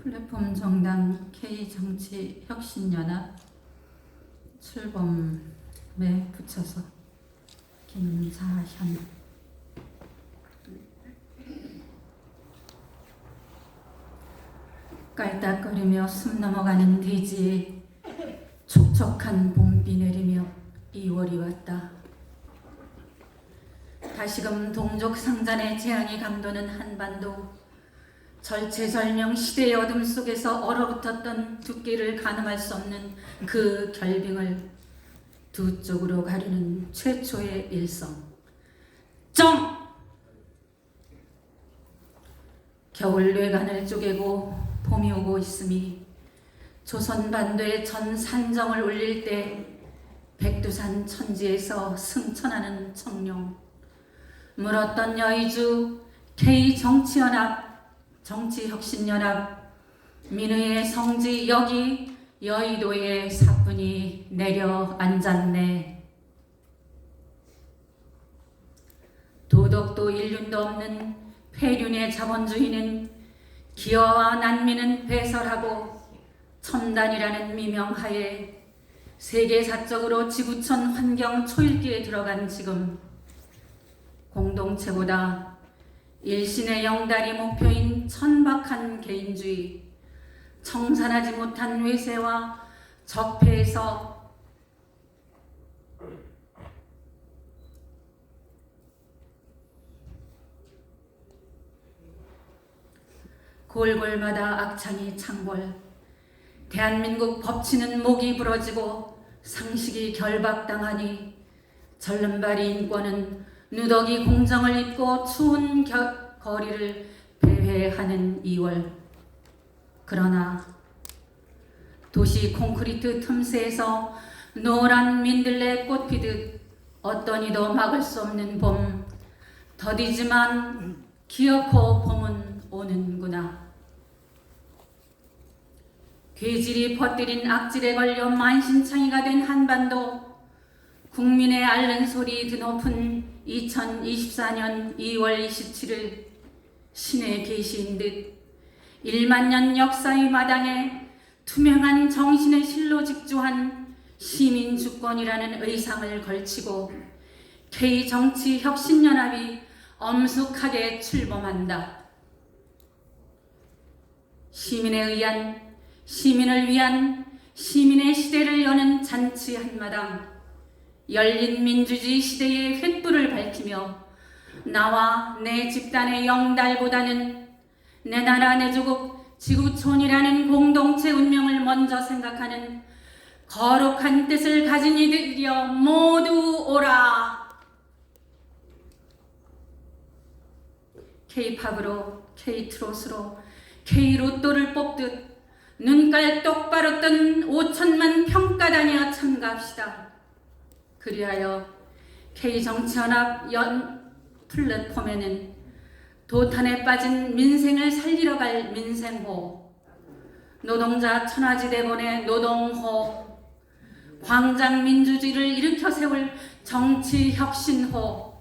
플랫폼 정당 K정치혁신연합 출범에 붙여서 김자현. 깔딱거리며 숨 넘어가는 대지에 촉촉한 봄비 내리며 2월이 왔다. 다시금 동족 상잔의 재앙이 감도는 한반도. 절체절명 시대의 어둠 속에서 얼어붙었던 두께를 가늠할 수 없는 그 결빙을 두 쪽으로 가르는 최초의 일성. 정! 겨울 뇌관을 쪼개고 봄이 오고 있음이 조선 반도의 전 산정을 울릴 때 백두산 천지에서 승천하는 청룡. 물었던 여의주 K정치연합 정치혁신연합 민의의 성지 여기 여의도에 사뿐히 내려앉았네. 도덕도 인륜도 없는 폐륜의 자본주의는 기여와 난민은 배설하고 첨단이라는 미명하에 세계사적으로 지구촌 환경 초일기에 들어간 지금 공동체보다 일신의 영달이 목표인 천박한 개인주의, 청산하지 못한 외세와 적폐에서 골골마다 악창이 창궐, 대한민국 법치는 목이 부러지고 상식이 결박당하니 절름발이 인권은 누더기 공정을 잊고 추운 거리를 배회하는 2월. 그러나 도시 콘크리트 틈새에서 노란 민들레 꽃 피듯 어떤 이도 막을 수 없는 봄. 더디지만 기어코 봄은 오는구나. 괴질이 퍼뜨린 악질에 걸려 만신창이가 된 한반도. 국민의 앓는 소리 드높은 2024년 2월 27일 신의 계시인 듯 1만 년 역사의 마당에 투명한 정신의 실로 직조한 시민주권이라는 의상을 걸치고 K정치혁신연합이 엄숙하게 출범한다. 시민에 의한, 시민을 위한, 시민의 시대를 여는 잔치 한마당. 열린 민주주의 시대의 횃불을 밝히며 나와 내 집단의 영달보다는 내 나라 내 조국 지구촌이라는 공동체 운명을 먼저 생각하는 거룩한 뜻을 가진 이들이여 모두 오라. K-팝으로, K-트롯으로, K-로또를 뽑듯 눈깔 똑바로 뜬 5천만 평가단이여 참가합시다. 그리하여 K정치연합 플랫폼에는 도탄에 빠진 민생을 살리러 갈 민생호, 노동자 천하지대본의 노동호, 광장민주주의를 일으켜 세울 정치혁신호,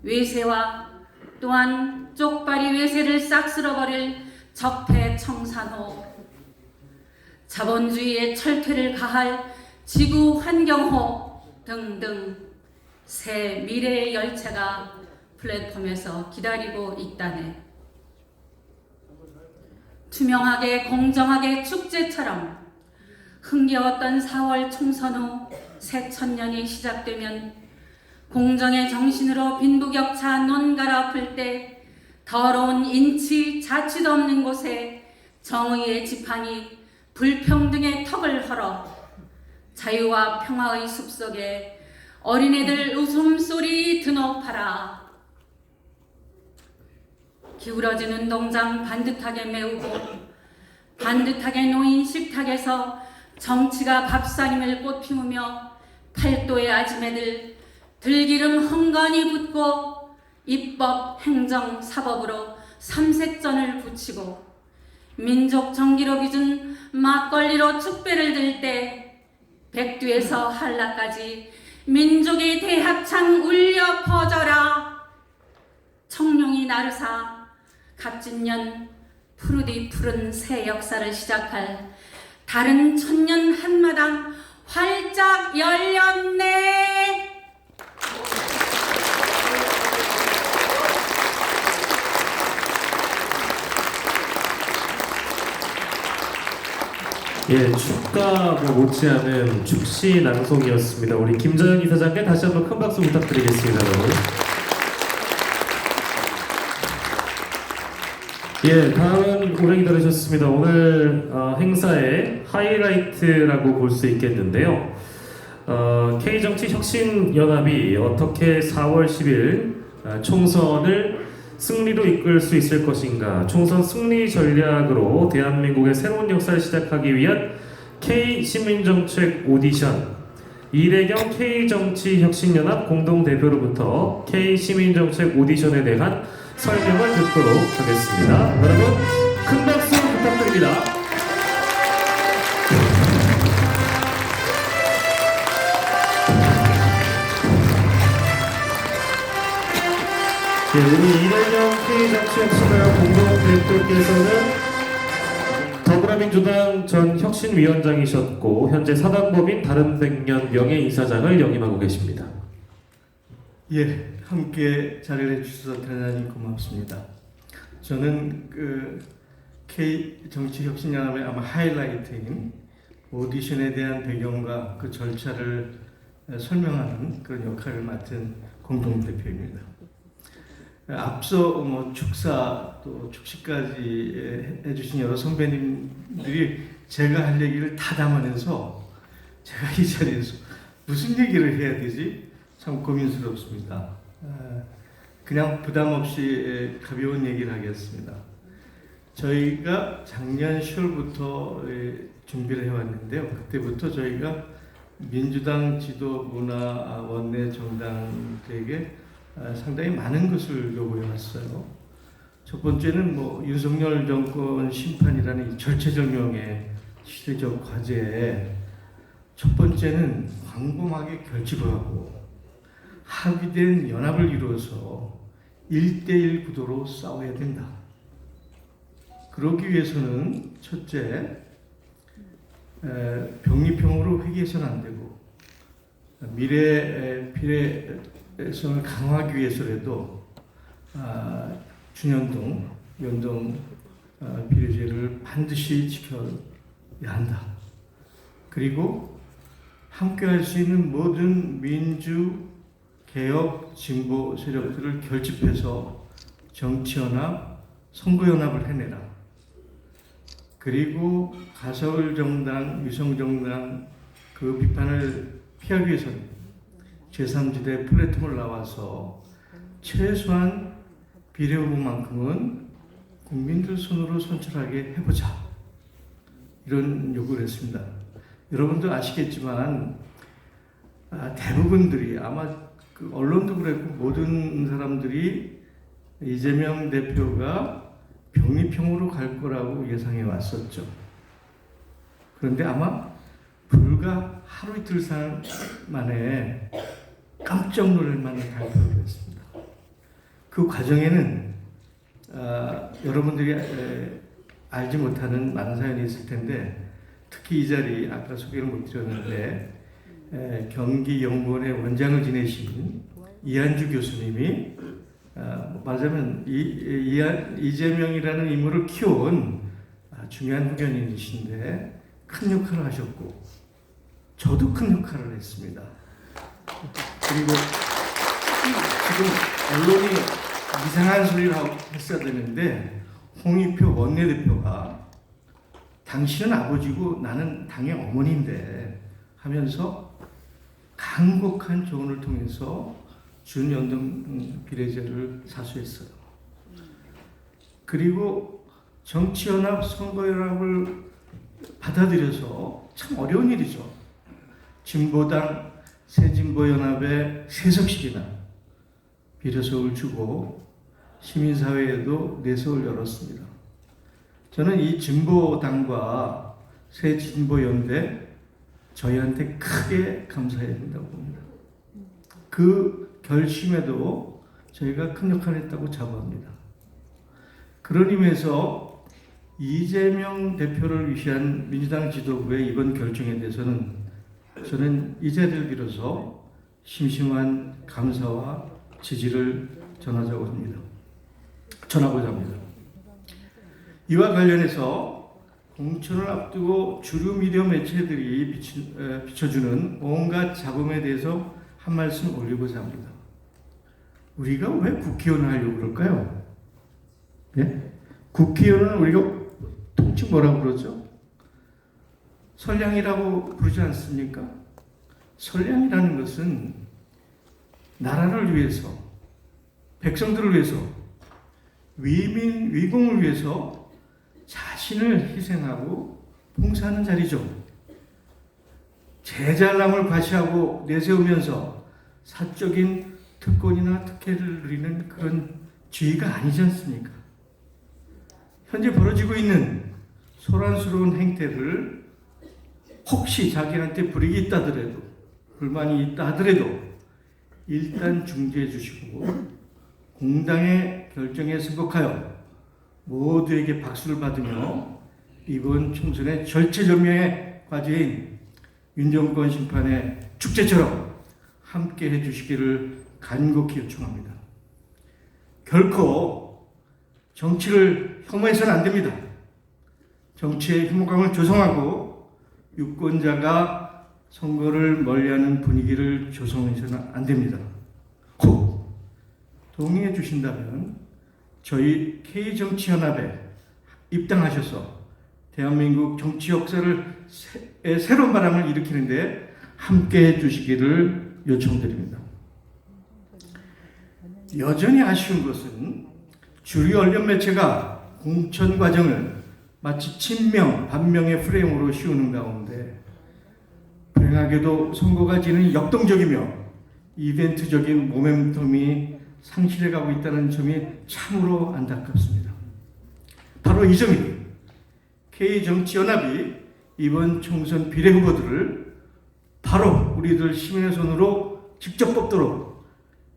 외세와 또한 쪽발이 외세를 싹 쓸어버릴 적폐청산호, 자본주의의 철퇴를 가할 지구환경호 등등 새 미래의 열차가 플랫폼에서 기다리고 있다네. 투명하게 공정하게 축제처럼 흥겨웠던 4월 총선 후 새 천년이 시작되면 공정의 정신으로 빈부격차 논가라 풀 때 더러운 인치 자취도 없는 곳에 정의의 지팡이 불평등의 턱을 헐어 자유와 평화의 숲속에 어린애들 웃음소리 드높아라. 기울어진 운동장 반듯하게 메우고 반듯하게 놓인 식탁에서 정치가 밥상임을 꽃피우며 팔도의 아지매들 들기름 흥건히 붓고 입법, 행정, 사법으로 삼색전을 붙이고 민족 정기로 빚은 막걸리로 축배를 들 때 백두에서 한라까지 민족의 대합창 울려 퍼져라. 청룡이 나르사 갑진년 푸르디 푸른 새 역사를 시작할 다른 천년 한마당 활짝 열렸네. 예, 축가 못지않은 축시 낭송이었습니다. 우리 김자연 이사장께 다시 한번 큰 박수 부탁드리겠습니다, 여러분. 예, 다음은 올해 기다리셨습니다. 오늘 행사의 하이라이트라고 볼 수 있겠는데요. K정치혁신연합이 어떻게 4월 10일 총선을 승리로 이끌 수 있을 것인가, 총선 승리 전략으로 대한민국의 새로운 역사를 시작하기 위한 K시민정책 오디션, 이대경 K정치혁신연합 공동대표로부터 K시민정책 오디션에 대한 설명을 듣도록 하겠습니다. 여러분, 큰 박수 부탁드립니다. 네, 우리 이대경 K정치혁신연합 공동대표께서는 더불어민주당 전 혁신위원장이셨고 현재 사단법인 다른백년 명예이사장을 역임하고 계십니다. 예, 함께 자리를 해주셔서 대단히 고맙습니다. 저는 K정치혁신연합의 아마 하이라이트인 오디션에 대한 배경과 그 절차를 설명하는 그런 역할을 맡은 공동대표입니다. 앞서 축사 또 축시까지 해주신 여러 선배님들이 제가 할 얘기를 다 담아내서 제가 이 자리에서 무슨 얘기를 해야 되지? 참 고민스럽습니다. 그냥 부담 없이 가벼운 얘기를 하겠습니다. 저희가 작년 10월부터 준비를 해왔는데요. 그때부터 저희가 민주당 지도 문화 원내 정당들에게 상당히 많은 것을 요구해왔어요. 첫 번째는 윤석열 정권 심판이라는 이 절체절명의 시대적 과제에 첫 번째는 광범하게 결집을 하고 합의된 연합을 이루어서 1대1 구도로 싸워야 된다. 그러기 위해서는 첫째, 병리평으로 회귀해서는 안 되고 미래 비례성을 강화하기 위해서라도 준연동, 연동 비례제를 반드시 지켜야 한다. 그리고 함께할 수 있는 모든 민주, 개혁, 진보 세력들을 결집해서 정치연합, 선거연합을 해내라. 그리고 가설 정당, 위성 정당 그 비판을 피하기 위해서는 제3지대 플랫폼을 나와서 최소한 비례 후보만큼은 국민들 손으로 선출하게 해보자. 이런 요구를 했습니다. 여러분도 아시겠지만 대부분들이 아마 언론도 그랬고 모든 사람들이 이재명 대표가 병리평으로 갈 거라고 예상해 왔었죠. 그런데 아마 불과 하루 이틀 만에 깜짝 놀랄 만한 발표를 했습니다. 그 과정에는 여러분들이 알지 못하는 많은 사연이 있을 텐데, 특히 이 자리 아까 소개를 못 드렸는데 경기연구원의 원장을 지내신 이한주 교수님이 말하자면 이재명이라는 인물을 키워온 중요한 후견인이신데 큰 역할을 하셨고, 저도 큰 역할을 했습니다. 그리고 지금 언론이 이상한 소리를 했어야 되는데, 홍익표 원내대표가 당신은 아버지고 나는 당의 어머니인데 하면서 간곡한 조언을 통해서 준연동 비례제를 사수했어요. 그리고 정치연합, 선거연합을 받아들여서 참 어려운 일이죠. 진보당 새진보연합에 3석씩이나 비례석을 주고 시민사회에도 내석을 열었습니다. 저는 이 진보당과 새진보연대 저희한테 크게 감사해야 된다고 봅니다. 그 결심에도 저희가 큰 역할을 했다고 자부합니다. 그런 의미에서 이재명 대표를 위한 민주당 지도부의 이번 결정에 대해서는 저는 이 자리를 빌어서 심심한 감사와 지지를 전하고자 합니다. 이와 관련해서 공천을 앞두고 주류 미디어 매체들이 비춰주는 온갖 잡음에 대해서 한 말씀 올리고자 합니다. 우리가 왜 국회의원을 하려고 그럴까요? 예? 국회의원은 우리가 통칭 뭐라고 그러죠? 선량이라고 부르지 않습니까? 선량이라는 것은 나라를 위해서, 백성들을 위해서, 위민, 위공을 위해서 자신을 희생하고 봉사하는 자리죠. 제잘남을 과시하고 내세우면서 사적인 특권이나 특혜를 누리는 그런 지위가 아니지 않습니까? 현재 벌어지고 있는 소란스러운 행태를 혹시 자기한테 불이익이 있다더라도, 불만이 있다 하더라도 일단 중지해 주시고 공당의 결정에 승복하여 모두에게 박수를 받으며 이번 총선의 절체절명의 과제인 윤정권 심판의 축제처럼 함께 해주시기를 간곡히 요청합니다. 결코 정치를 혐오해서는 안 됩니다. 정치의 혐오감을 조성하고 유권자가 선거를 멀리하는 분위기를 조성해서는 안 됩니다. 혹 동의해 주신다면 저희 K정치연합에 입당하셔서 대한민국 정치 역사를 새로운 바람을 일으키는데 함께해 주시기를 요청드립니다. 여전히 아쉬운 것은 주류 언론 매체가 공천 과정을 마치 친명, 반명의 프레임으로 씌우는 가운데 불행하게도 선거가 지는 역동적이며 이벤트적인 모멘텀이 상실해가고 있다는 점이 참으로 안타깝습니다. 바로 이 점이 K정치연합이 이번 총선 비례 후보들을 바로 우리들 시민의 손으로 직접 뽑도록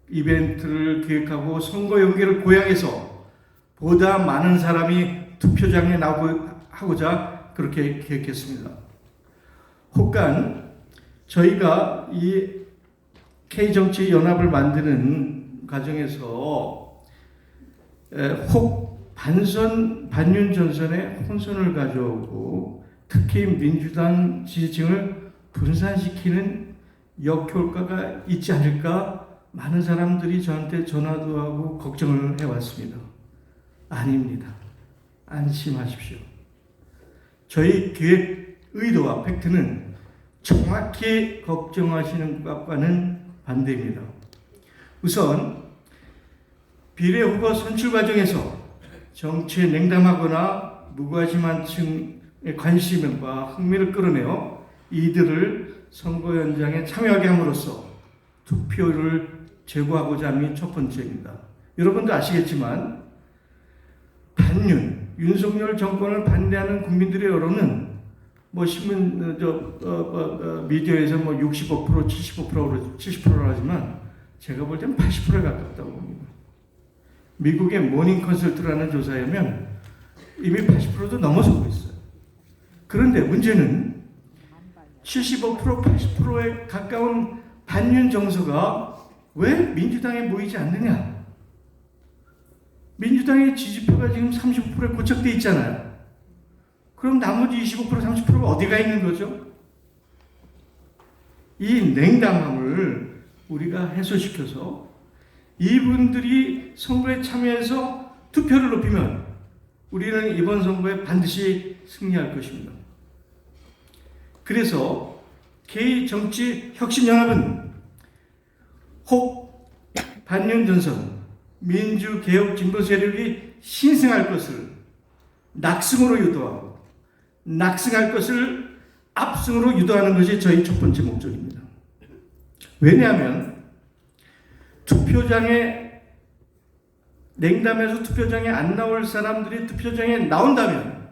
이벤트를 기획하고 선거 연계를 고양해서 보다 많은 사람이 투표장에 나오고자 그렇게 기획했습니다. 혹간 저희가 이 K정치연합을 만드는 과정에서 혹 반윤 전선에 혼선을 가져오고 특히 민주당 지지층을 분산시키는 역효과가 있지 않을까 많은 사람들이 저한테 전화도 하고 걱정을 해왔습니다. 아닙니다. 안심하십시오. 저희 기획 의도와 팩트는 정확히 걱정하시는 것과는 반대입니다. 우선 비례 후보 선출 과정에서 정치에 냉담하거나 무관심한 층의 관심과 흥미를 끌어내어 이들을 선거 현장에 참여하게 함으로써 투표를 제고하고자 함이 첫 번째입니다. 여러분도 아시겠지만 윤석열 정권을 반대하는 국민들의 여론은 뭐 신문 미디어에서 뭐 65%, 70%로 하지만 제가 볼 때는 80%에 가깝다고 봅니다. 미국의 모닝 컨설트라는 조사에 하면 이미 80%도 넘어서고 있어요. 그런데 문제는 75%, 80%에 가까운 반윤 정서가 왜 민주당에 모이지 않느냐? 민주당의 지지표가 지금 35%에 고착돼 있잖아요. 그럼 나머지 25%, 30%가 어디가 있는 거죠? 이 냉담함을 우리가 해소시켜서 이분들이 선거에 참여해서 투표를 높이면 우리는 이번 선거에 반드시 승리할 것입니다. 그래서 K정치혁신연합은 혹 반윤 전선, 민주개혁 진보 세력이 신생할 것을 낙승으로 유도하고 낙승할 것을 압승으로 유도하는 것이 저희 첫 번째 목적입니다. 왜냐하면 투표장에 냉담에서 투표장에 안 나올 사람들이 투표장에 나온다면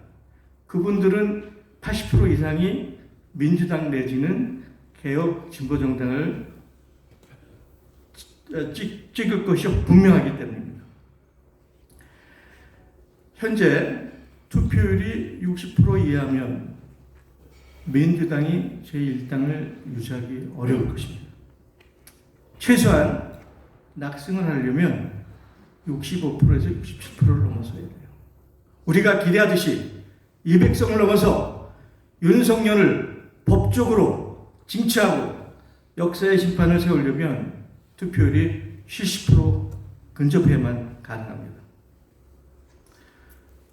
그분들은 80% 이상이 민주당 내지는 개혁 진보정당을 찍을 것이 분명하기 때문입니다. 현재 투표율이 60% 이하면 민주당이 제1당을 유지하기 어려울 것입니다. 최소한 낙승을 하려면 65%에서 67%를 넘어서야 돼요. 우리가 기대하듯이 200석을 넘어서 윤석열을 법적으로 징치하고 역사의 심판을 세우려면 투표율이 70% 근접해야만 가능합니다.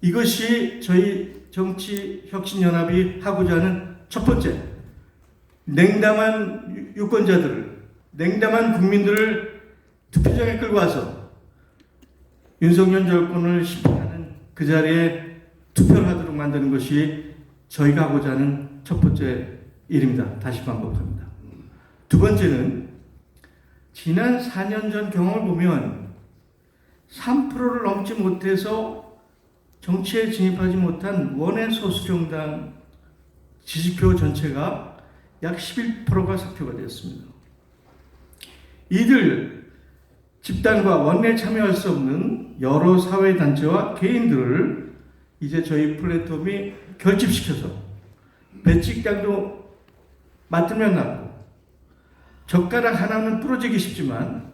이것이 저희 정치혁신연합이 하고자 하는 첫 번째, 냉담한 유권자들을, 냉담한 국민들을 투표장에 끌고 와서 윤석열 정권을 심판하는 그 자리에 투표를 하도록 만드는 것이 저희가 하고자 하는 첫 번째 일입니다. 다시 반복합니다. 두 번째는 지난 4년 전 경험을 보면 3%를 넘지 못해서 정치에 진입하지 못한 원외 소수정당 지지표 전체가 약 11%가 사표가 되었습니다. 이들 집단과 원내에 참여할 수 없는 여러 사회단체와 개인들을 이제 저희 플랫폼이 결집시켜서 배찍장도 맞으면 나고 젓가락 하나는 부러지기 쉽지만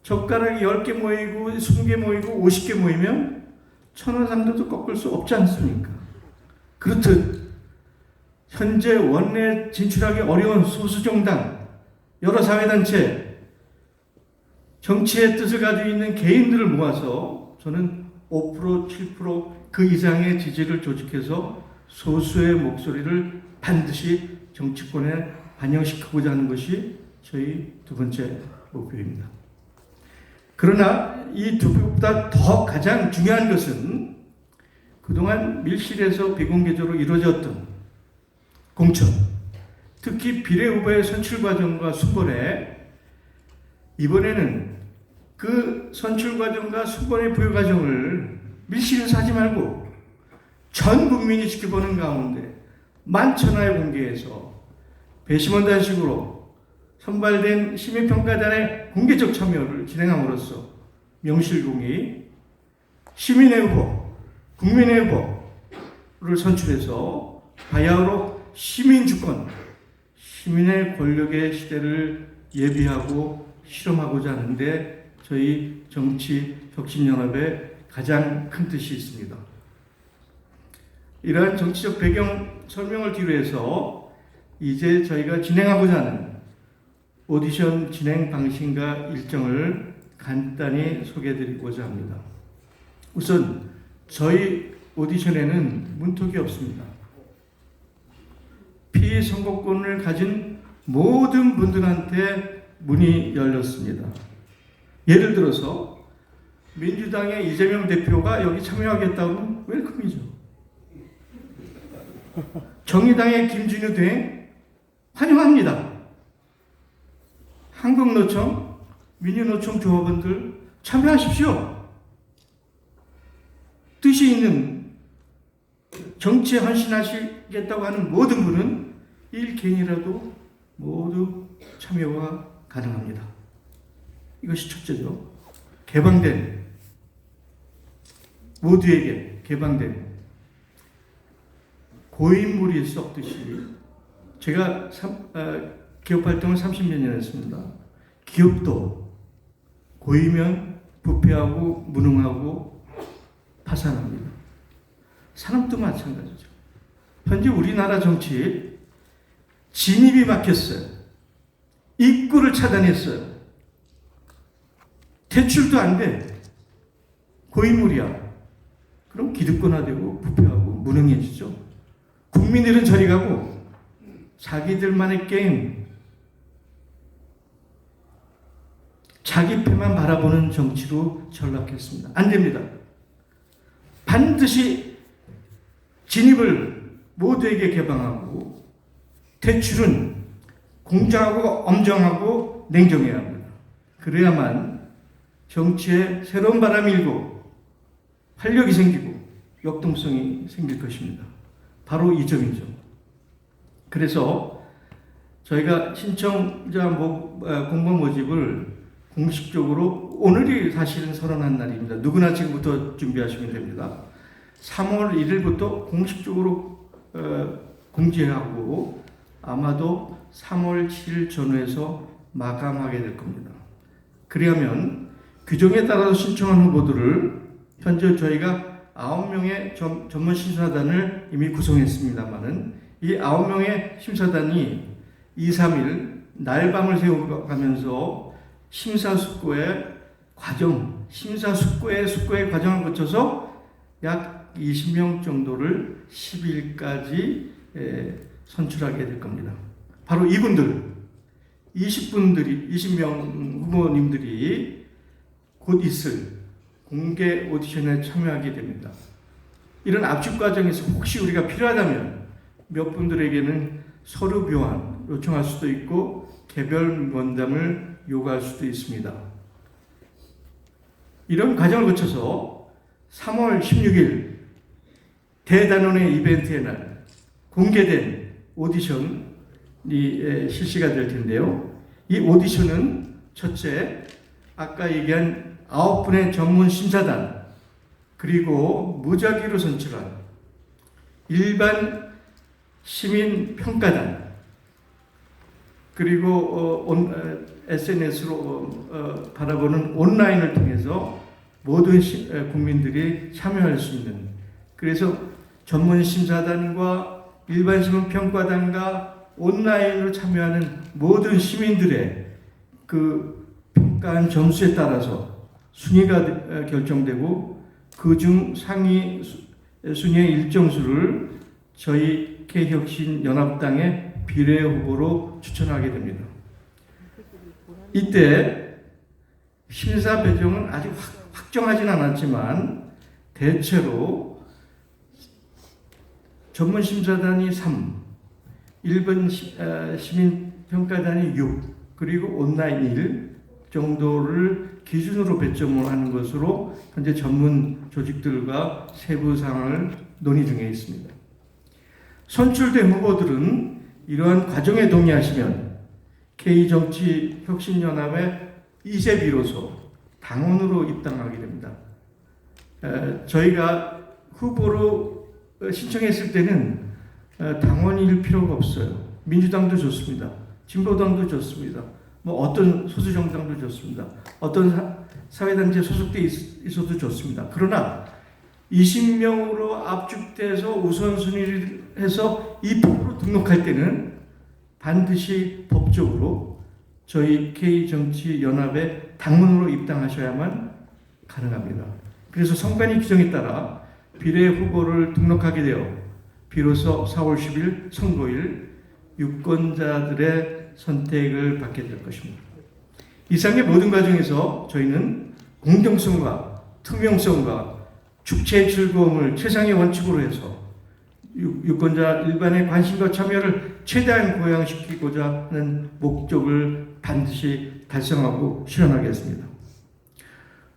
젓가락이 10개 모이고 20개 모이고 50개 모이면 천하상도도 꺾을 수 없지 않습니까? 그렇듯 현재 원내 진출하기 어려운 소수정당, 여러 사회단체, 정치의 뜻을 가지고 있는 개인들을 모아서 저는 5%, 7% 그 이상의 지지를 조직해서 소수의 목소리를 반드시 정치권에 반영시키고자 하는 것이 저희 두 번째 목표입니다. 그러나 이 두 것보다 더 가장 중요한 것은 그동안 밀실에서 비공개적으로 이루어졌던 공천, 특히 비례후보의 선출 과정과 순번에 이번에는 그 선출 과정과 순번의 부여 과정을 밀실에서 하지 말고 전 국민이 지켜보는 가운데 만천하에 공개해서 배심원단식으로 선발된 시민평가단의 공개적 참여를 진행함으로써 명실공히 시민의 후보, 국민의 후보를 선출해서 바야흐로 시민주권, 시민의 권력의 시대를 예비하고 실험하고자 하는데 저희 정치혁신연합의 가장 큰 뜻이 있습니다. 이러한 정치적 배경 설명을 뒤로 해서 이제 저희가 진행하고자 하는 오디션 진행 방식과 일정을 간단히 소개해드리고자 합니다. 우선 저희 오디션에는 문턱이 없습니다. 피선거권을 가진 모든 분들한테 문이 열렸습니다. 예를 들어서 민주당의 이재명 대표가 여기 참여하겠다면 웰컴이죠. 정의당의 김진우 대행 환영합니다. 한국노총, 민주노총 조합원들 참여하십시오. 뜻이 있는 정치에 헌신하시겠다고 하는 모든 분은 일개인이라도 모두 참여가 가능합니다. 이것이 첫째죠. 개방된 모두에게 개방된 고인물이 썩듯이 제가 기업 활동을 30몇 년 했습니다. 기업도 고이면 부패하고 무능하고 파산합니다. 산업도 마찬가지죠. 현재 우리나라 정치 진입이 막혔어요. 입구를 차단했어요. 대출도 안 돼. 고인물이야. 그럼 기득권화되고 부패하고 무능해지죠. 국민들은 저리 가고 자기들만의 게임, 자기 패만 바라보는 정치로 전락했습니다. 안 됩니다. 반드시 진입을 모두에게 개방하고 대출은 공정하고 엄정하고 냉정해야 합니다. 그래야만 정치에 새로운 바람이 일고 활력이 생기고 역동성이 생길 것입니다. 바로 이 점이죠. 그래서 저희가 신청자 공무원 모집을 공식적으로 오늘이 사실은 선언한 날입니다. 누구나 지금부터 준비하시면 됩니다. 3월 1일부터 공식적으로 공지하고 아마도 3월 7일 전후에서 마감하게 될 겁니다. 그러면 규정에 따라서 신청한 후보들을 현재 저희가 9명의 전문 심사단을 이미 구성했습니다만은 이 9명의 심사단이 2, 3일 날밤을 새워가면서 심사숙고의 과정을 거쳐서 약 20명 정도를 10일까지 선출하게 될 겁니다. 바로 이분들, 20명 후보님들이 곧 있을 공개 오디션에 참여하게 됩니다. 이런 압축 과정에서 혹시 우리가 필요하다면 몇 분들에게는 서류 교환 요청할 수도 있고 개별 면담을 요구할 수도 있습니다. 이런 과정을 거쳐서 3월 16일 대단원의 이벤트의 날 공개된 오디션이 실시가 될 텐데요. 이 오디션은 첫째, 아까 얘기한 9분의 전문 심사단 그리고 무작위로 선출한 일반 시민 평가단 그리고 SNS로 바라보는 온라인을 통해서 모든 국민들이 참여할 수 있는, 그래서 전문 심사단과 일반 시민 평가단과 온라인으로 참여하는 모든 시민들의 그 평가한 점수에 따라서 순위가 결정되고 그중 상위 순위의 일정수를 저희 K혁신연합당의 비례 후보로 추천하게 됩니다. 이때 심사 배정은 아직 확정하진 않았지만 대체로 전문 심사단이 3, 일반 시민평가단이 6, 그리고 온라인 1 정도를 기준으로 배점을 하는 것으로 현재 전문 조직들과 세부 사항을 논의 중에 있습니다. 선출된 후보들은 이러한 과정에 동의하시면 K정치혁신연합의 이제 비로소 당원으로 입당하게 됩니다. 저희가 후보로 신청했을 때는 당원일 필요가 없어요. 민주당도 좋습니다. 진보당도 좋습니다. 어떤 소수정당도 좋습니다. 어떤 사회단체에 소속돼 있어도 좋습니다. 그러나 20명으로 압축돼서 우선순위를 해서 입법으로 등록할 때는 반드시 법적으로 저희 K정치연합의 당원으로 입당하셔야만 가능합니다. 그래서 선관위 규정에 따라 비례 후보를 등록하게 되어 비로소 4월 10일 선거일 유권자들의 선택을 받게 될 것입니다. 이상의 모든 과정에서 저희는 공정성과 투명성과 축제의 즐거움을 최상의 원칙으로 해서 유권자 일반의 관심과 참여를 최대한 고양시키고자 하는 목적을 반드시 달성하고 실현하겠습니다.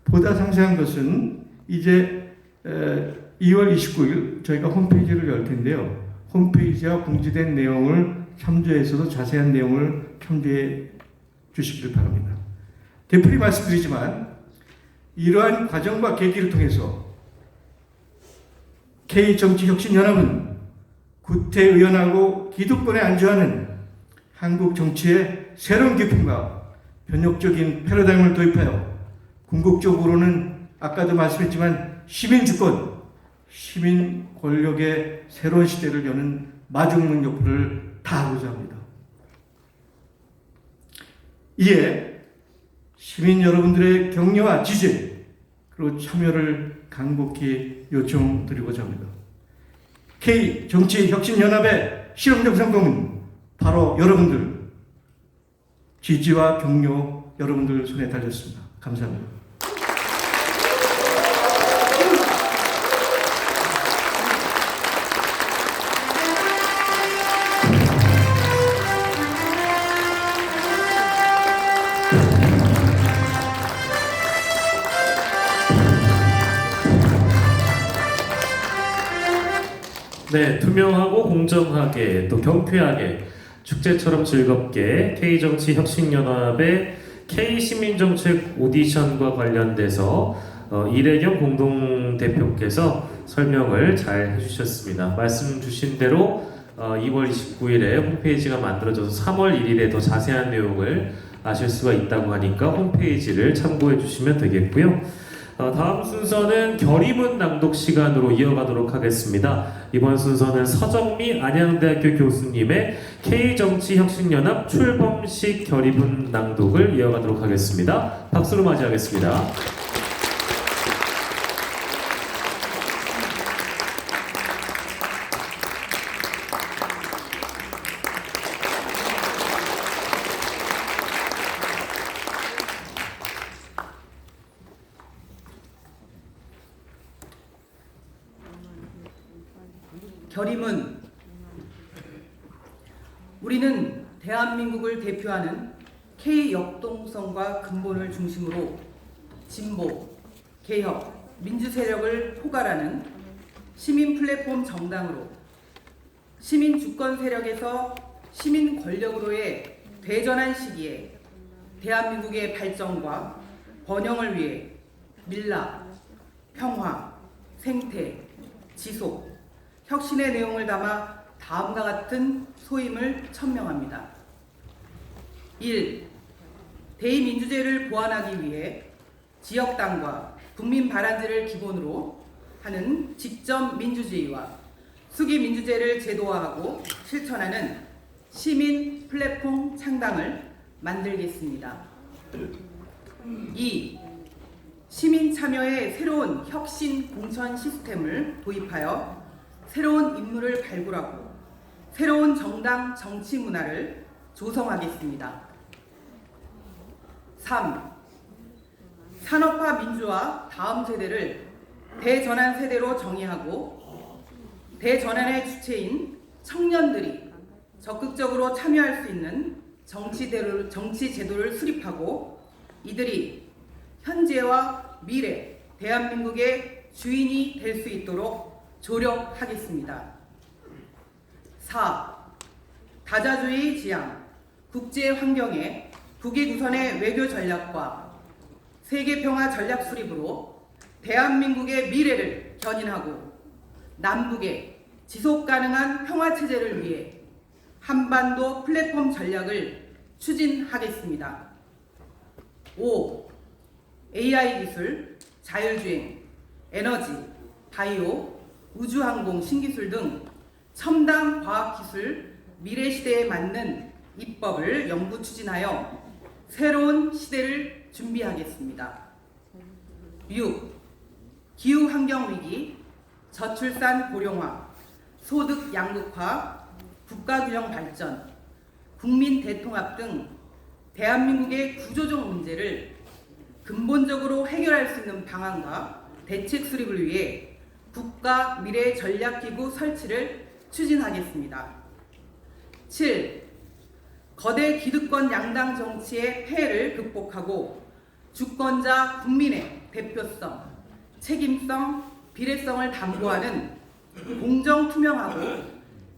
보다 상세한 것은 이제 2월 29일 저희가 홈페이지를 열 텐데요. 홈페이지와 공지된 내용을 참조해서도 자세한 내용을 참조해 주시기를 바랍니다. 되풀이 말씀드리지만 이러한 과정과 계기를 통해서 K정치혁신연합은 구태의연하고 기득권에 안주하는 한국 정치의 새로운 기풍과 변혁적인 패러다임을 도입하여 궁극적으로는 아까도 말씀했지만 시민주권, 시민 권력의 새로운 시대를 여는 마중물 역할을 다하고자 합니다. 이에 시민 여러분들의 격려와 지지 그리고 참여를 간곡히 요청드리고자 합니다. K정치혁신연합의 실험적 성공은 바로 여러분들 지지와 격려 여러분들 손에 달렸습니다. 감사합니다. 네, 투명하고 공정하게 또 경쾌하게 축제처럼 즐겁게 K정치혁신연합의 K시민정책 오디션과 관련돼서 이래경 공동대표께서 설명을 잘 해주셨습니다. 말씀 주신 대로 2월 29일에 홈페이지가 만들어져서 3월 1일에 더 자세한 내용을 아실 수가 있다고 하니까 홈페이지를 참고해 주시면 되겠고요. 다음 순서는 결의문 낭독 시간으로 이어가도록 하겠습니다. 이번 순서는 서정미 안양대학교 교수님의 K정치혁신연합 출범식 결의문 낭독을 이어가도록 하겠습니다. 박수로 맞이하겠습니다. 결의문. 우리는 대한민국을 대표하는 K역동성과 근본을 중심으로 진보, 개혁, 민주 세력을 포괄하는 시민 플랫폼 정당으로 시민 주권 세력에서 시민 권력으로의 대전환 시기에 대한민국의 발전과 번영을 위해 밀락, 평화, 생태, 지속, 혁신의 내용을 담아 다음과 같은 소임을 천명합니다. 1. 대의민주제를 보완하기 위해 지역당과 국민발안제를 기본으로 하는 직접민주주의와 수기민주제를 제도화하고 실천하는 시민 플랫폼 창당을 만들겠습니다. 2. 시민 참여의 새로운 혁신 공천 시스템을 도입하여 새로운 인물을 발굴하고 새로운 정당 정치 문화를 조성하겠습니다. 3. 산업화 민주화 다음 세대를 대전환 세대로 정의하고 대전환의 주체인 청년들이 적극적으로 참여할 수 있는 정치 제도를 수립하고 이들이 현재와 미래 대한민국의 주인이 될 수 있도록 조력하겠습니다. 4. 다자주의 지향, 국제 환경에 국익우선의 외교 전략과 세계평화 전략 수립으로 대한민국의 미래를 견인하고 남북의 지속가능한 평화체제를 위해 한반도 플랫폼 전략을 추진하겠습니다. 5. AI 기술, 자율주행, 에너지, 바이오, 우주항공 신기술 등 첨단 과학기술 미래시대에 맞는 입법을 연구 추진하여 새로운 시대를 준비하겠습니다. 6. 기후환경위기, 저출산 고령화, 소득 양극화, 국가균형 발전, 국민 대통합 등 대한민국의 구조적 문제를 근본적으로 해결할 수 있는 방안과 대책 수립을 위해 국가 미래 전략기구 설치를 추진하겠습니다. 7. 거대 기득권 양당 정치의 폐해를 극복하고 주권자 국민의 대표성, 책임성, 비례성을 담보하는 공정 투명하고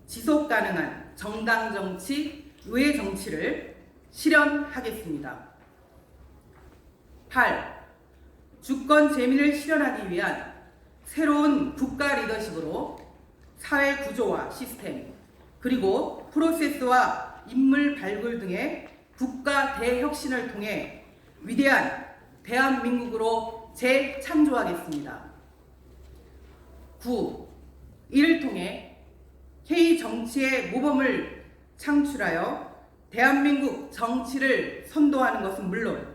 지속 가능한 정당 정치, 의회 정치를 실현하겠습니다. 8. 주권 재민을 실현하기 위한 새로운 국가 리더십으로 사회 구조와 시스템, 그리고 프로세스와 인물 발굴 등의 국가 대혁신을 통해 위대한 대한민국으로 재창조하겠습니다. 9. 이를 통해 K정치의 모범을 창출하여 대한민국 정치를 선도하는 것은 물론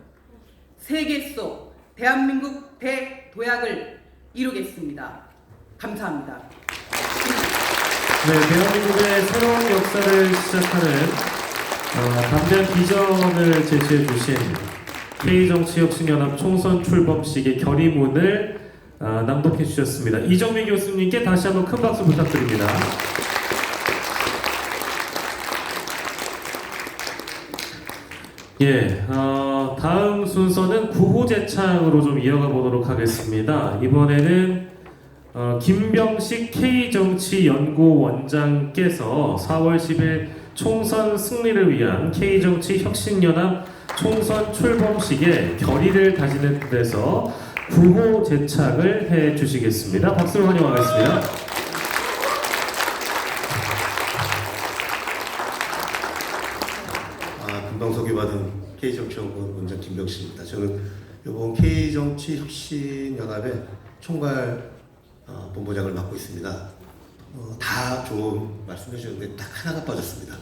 세계 속 대한민국 대도약을 이루겠습니다. 감사합니다. 네, 대한민국의 새로운 역사를 시작하는 담대한 비전을 제시해 주신 K정치혁신연합 총선 출범식의 결의문을 낭독해 주셨습니다. 이정민 교수님께 다시 한번 큰 박수 부탁드립니다. 예, 다음 순서는 구호제창으로 좀 이어가 보도록 하겠습니다. 이번에는 김병식 K정치연구원장께서 4월 10일 총선 승리를 위한 K정치혁신연합 총선 출범식에 결의를 다지는 데서 구호제창을 해주시겠습니다. 박수로 환영하겠습니다. 금방 소개받은 K정치연구원장 김병식입니다. 저는 이번 K정치혁신연합의 총괄 본부장을 맡고 있습니다. 다 좋은 말씀해 주셨는데 딱 하나가 빠졌습니다.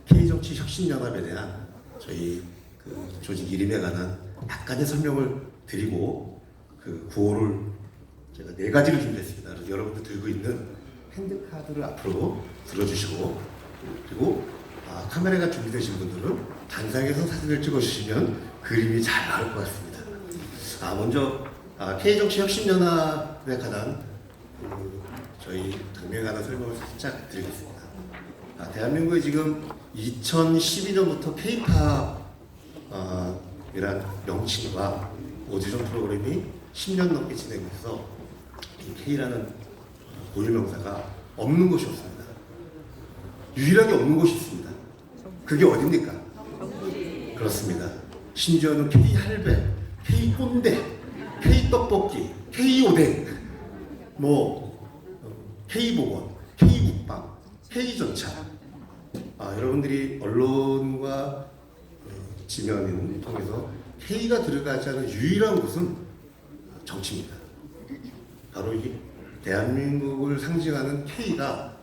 K정치혁신연합에 대한 저희 그 조직 이름에 관한 약간의 설명을 드리고 그 구호를 제가 4가지를 준비했습니다. 그래서 여러분들 들고 있는 핸드카드를 앞으로 들어주시고, 그리고 카메라가 준비되신 분들은 단상에서 사진을 찍어주시면 그림이 잘 나올 것 같습니다. 먼저 K정치혁신연합에 관한 저희 당명에 관한 설명을 살짝 드리겠습니다. 대한민국에 지금 2012년부터 K-팝이란 명칭과 오디션 프로그램이 10년 넘게 진행돼서 이 K라는 고유명사가 없는 곳이 없습니다. 유일하게 없는 곳이 있습니다. 그게 어딥니까? 그렇습니다. 심지어는 K-할배, K-꼰대, K-떡볶이, K-오뎅, K-보건, K-국방, K-전차. 여러분들이 언론과 지면을 통해서 K가 들어가지 않은 유일한 곳은 정치입니다. 바로 이 대한민국을 상징하는 K가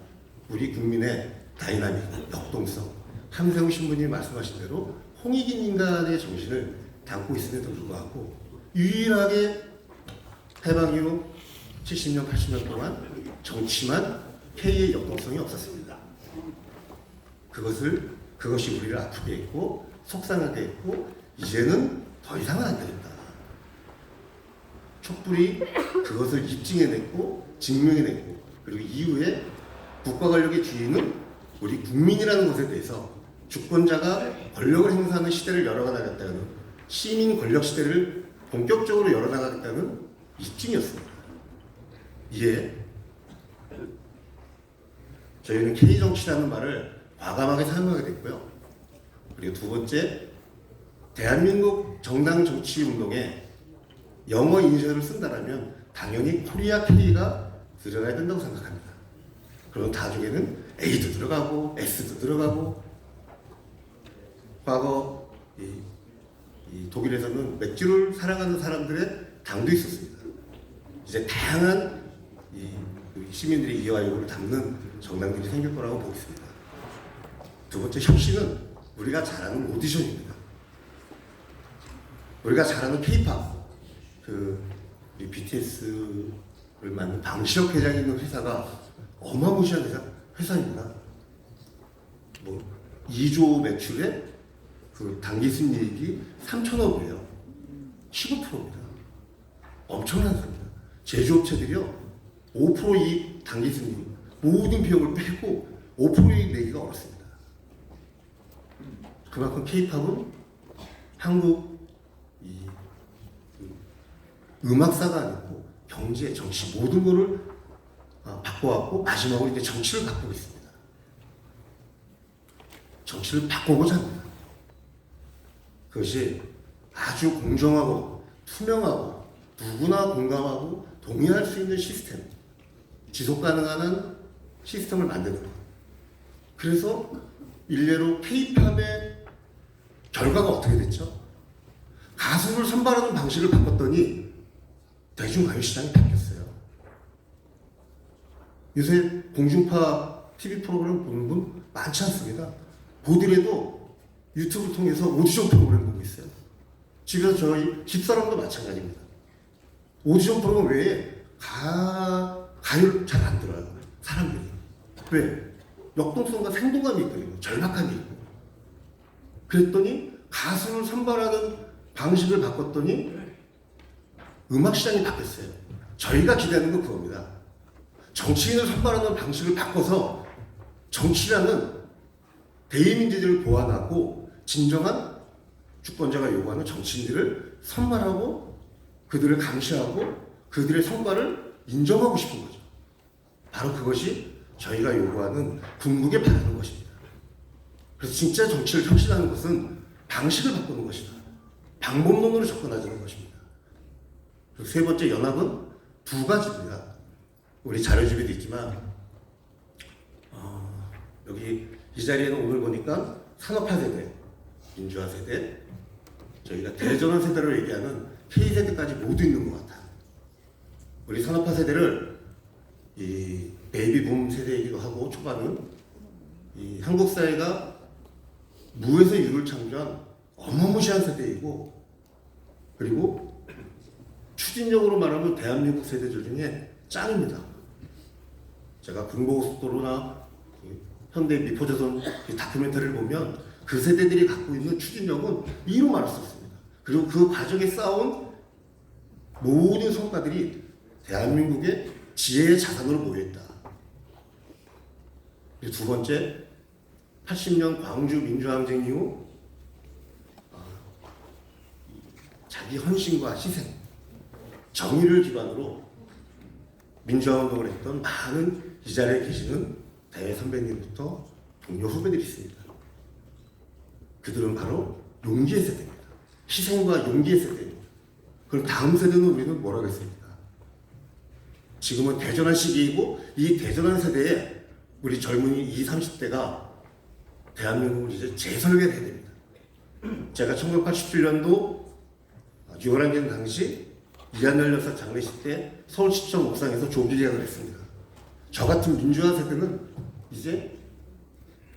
우리 국민의 다이나믹, 역동성, 함세웅 신부님이 말씀하신 대로 홍익인 인간의 정신을 담고 있음에도 불구하고 유일하게 해방 이후 70년, 80년 동안 정치만 K의 역동성이 없었습니다. 그것이 우리를 아프게 했고 속상하게 했고 이제는 더 이상은 안 되겠다. 촛불이 그것을 입증해냈고 증명해냈고, 그리고 이후에 국가 권력의 주인은 우리 국민이라는 것에 대해서 주권자가 권력을 행사하는 시대를 열어나가겠다는, 시민 권력 시대를 본격적으로 열어나가겠다는 입증이었습니다. 이에 저희는 K정치라는 말을 과감하게 사용하게 됐고요. 그리고 두 번째, 대한민국 정당 정치 운동에 영어 이니셜을 쓴다라면 당연히 코리아 K가 들어가야 된다고 생각합니다. 그럼 나중에는 A도 들어가고 S도 들어가고, 과거 이 독일에서는 맥주를 사랑하는 사람들의 당도 있었습니다. 이제 다양한 시민들의 이해와 요구를 담는 정당들이 생길 거라고 보고 있습니다. 두 번째, 혁신은 우리가 잘 아는 오디션입니다. 우리가 잘 아는 K-팝, 우리 BTS를 만든 방시혁 회장이 있는 회사가 어마무시한 회사입니다. 2조 매출에 당기 순이익이 3천억이에요. 15%입니다. 엄청난 회사입니다. 제조업체들이요, 5% 이익 당기 순이익, 모든 비용을 빼고 5% 이익 내기가 어렵습니다. 그만큼 K-팝은 한국 음악사가 아니고 경제, 정치 모든 거를 바꿔왔고 마지막으로 이제 정치를 바꾸고 있습니다. 정치를 바꾸고자 합니다. 그것이 아주 공정하고 투명하고 누구나 공감하고 동의할 수 있는 시스템, 지속 가능한 시스템을 만드는 것. 그래서 일례로 K-팝의 결과가 어떻게 됐죠? 가수를 선발하는 방식을 바꿨더니 대중가요 시장이 바뀌었어요. 요새 공중파 TV 프로그램 보는 분 많지 않습니다. 보더라도 유튜브 통해서 오디션 프로그램 보고 있어요. 집에서 저희 집사람도 마찬가지입니다. 오디션 프로그램 외에 가요를 잘 안 들어요. 사람들이. 왜? 역동성과 생동감이 있거든요. 절박함이 있고. 그랬더니 가수를 선발하는 방식을 바꿨더니 음악 시장이 바뀌었어요. 저희가 기대하는 건 그겁니다. 정치인을 선발하는 방식을 바꿔서 정치라는 대의민주주의를 보완하고 진정한 주권자가 요구하는 정치인들을 선발하고 그들을 감시하고 그들의 성과를 인정하고 싶은 거죠. 바로 그것이 저희가 요구하는 궁극에 바라는 것입니다. 그래서 진짜 정치를 혁신하는 것은 방식을 바꾸는 것이다. 방법론으로 접근하자는 것입니다. 그리고 세 번째 연합은 두 가지입니다. 우리 자료집에도 있지만 여기 이 자리에는 오늘 보니까 산업화 세대, 민주화 세대, 저희가 대전환 세대로 얘기하는 K세대까지 모두 있는 것 같아요. 우리 산업화 세대를 이 베이비붐 세대이기도 하고 초반은 이 한국 사회가 무에서 유를 창조한 어마무시한 세대이고 그리고 추진력으로 말하면 대한민국 세대들 중에 짱입니다. 제가 금고속도로나 현대 미포조선 다큐멘터리를 보면 그 세대들이 갖고 있는 추진력은 이루 말할 수 없습니다. 그리고 그 과정에 쌓아온 모든 성과들이 대한민국의 지혜의 자산으로 모여있다. 두 번째, 80년 광주 민주항쟁 이후 자기 헌신과 희생, 정의를 기반으로 민주화운동을 했던 많은 이 자리에 계시는 대선배님부터 동료 후배들이 있습니다. 그들은 바로 용기의 세대입니다. 희생과 용기의 세대입니다. 그럼 다음 세대는 우리는 뭐라고 했습니까? 지금은 대전환 시기이고 이 대전환 세대에 우리 젊은이 20, 30대가 대한민국을 이제 재설계를 해야 됩니다. 제가 1987년도 6월 항쟁 당시 이한열 여사 장례식 때 서울시청 옥상에서 조기 개항을 했습니다. 저 같은 민주화 세대는 이제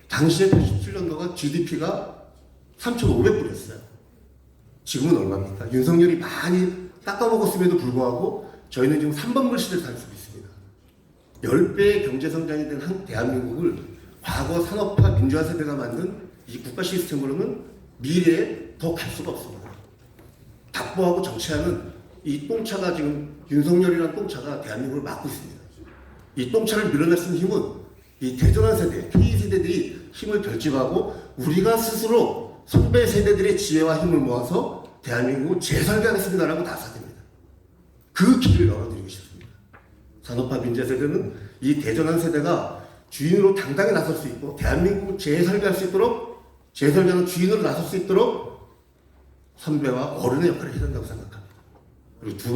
당시에 87년도가 GDP가 3,500불이었어요. 지금은 얼마입니까? 윤석열이 많이 닦아먹었음에도 불구하고 저희는 지금 3번불 시대를 살 수 있습니다. 10배의 경제성장이 된 대한민국을 과거 산업화 민주화 세대가 만든 이 국가 시스템으로는 미래에 더 갈 수가 없습니다. 답보하고 정치하는 이 똥차가 지금 윤석열이라는 똥차가 대한민국을 막고 있습니다. 이 똥차를 밀어낼 수 있는 힘은 이 대전환 세대, K세대들이 힘을 결집하고 우리가 스스로 선배 세대들의 지혜와 힘을 모아서 대한민국을 재설계하겠습니다라고 나서됩니다. 그 길을 열어드리고 싶습니다. 산업화 민주화 세대는 이 대전환 세대가 주인으로 당당히 나설 수 있고 대한민국을 재설계할 수 있도록 재설계하는 주인으로 나설 수 있도록 선배와 어른의 역할을 해야 된다고 생각합니다. 그리고 두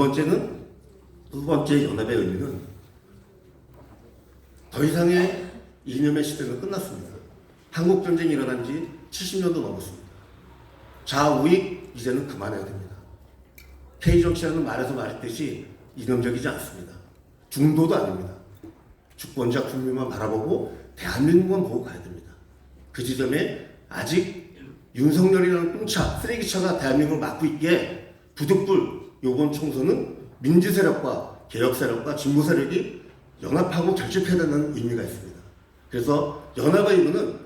번째 연합의 의미는 더 이상의 이념의 시대는 끝났습니다. 한국전쟁이 일어난 지 70년도 넘었습니다. 좌우익 이제는 그만해야 됩니다. K정치라는 말에서 말했듯이 이념적이지 않습니다. 중도도 아닙니다. 주권자 국민만 바라보고 대한민국만 보고 가야 됩니다. 그 지점에 아직 윤석열이라는 똥차, 쓰레기차가 대한민국을 막고 있기에 부득불 이번 총선은 민주세력과 개혁세력과 진보세력이 연합하고 결집해야 되는 의미가 있습니다. 그래서 연합의 의미는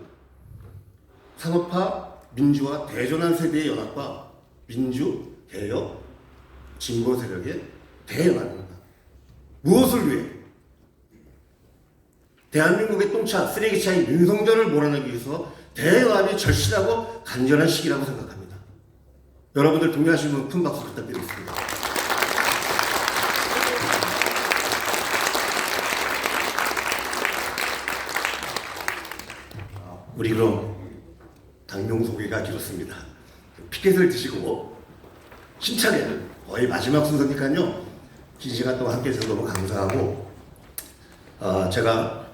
산업화, 민주화, 대전환 세대의 연합과 민주, 개혁, 진보세력의 대연합입니다. 무엇을 위해? 대한민국의 똥차, 쓰레기차인 윤석열을 몰아내기 위해서 대연합이 절실하고 간절한 시기라고 생각합니다. 여러분들 동의하시면 큰 박수 부탁드리겠습니다. 우리 그럼 당명 소개가 길었습니다. 피켓을 드시고 힘차게 거의 마지막 순서니까요. 긴 시간 동안 함께 해주셔서 너무 감사하고 제가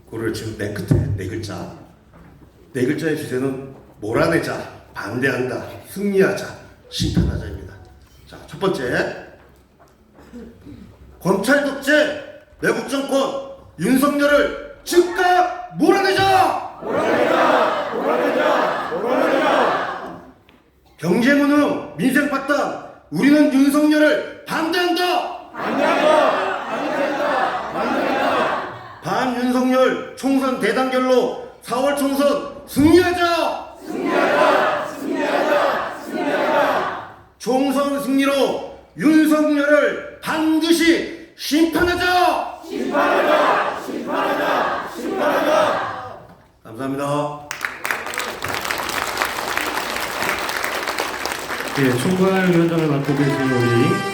고를 지금 맨 끝에 네 글자의 주제는 몰아내자, 반대한다, 승리하자, 심판하자입니다. 자, 첫 번째, 검찰 독재, 내국 정권, 윤석열을 즉각 몰아내자! 경제 무능, 민생 파탄, 우리는 윤석열을 반대한다! 반윤석열 총선 대단결로 4월 총선 승리하자! 총선 승리로 윤석열을 반드시 심판하자! 감사합니다. 예, 총괄위원장을 맡고 계신 우리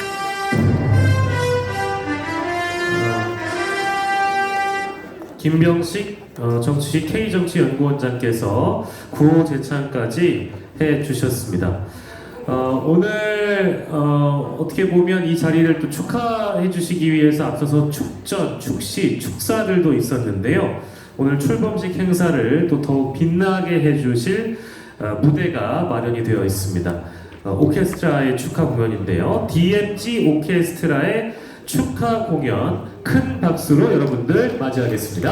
김병식 정치식 K정치연구원장께서 구호 제창까지 해주셨습니다. 오늘 어떻게 보면 이 자리를 또 축하해 주시기 위해서 앞서서 축전, 축시, 축사들도 있었는데요. 오늘 출범식 행사를 또 더욱 빛나게 해주실 무대가 마련이 되어 있습니다. 오케스트라의 축하 공연인데요. DMG 오케스트라의 축하 공연 큰 박수로 여러분들 맞이하겠습니다.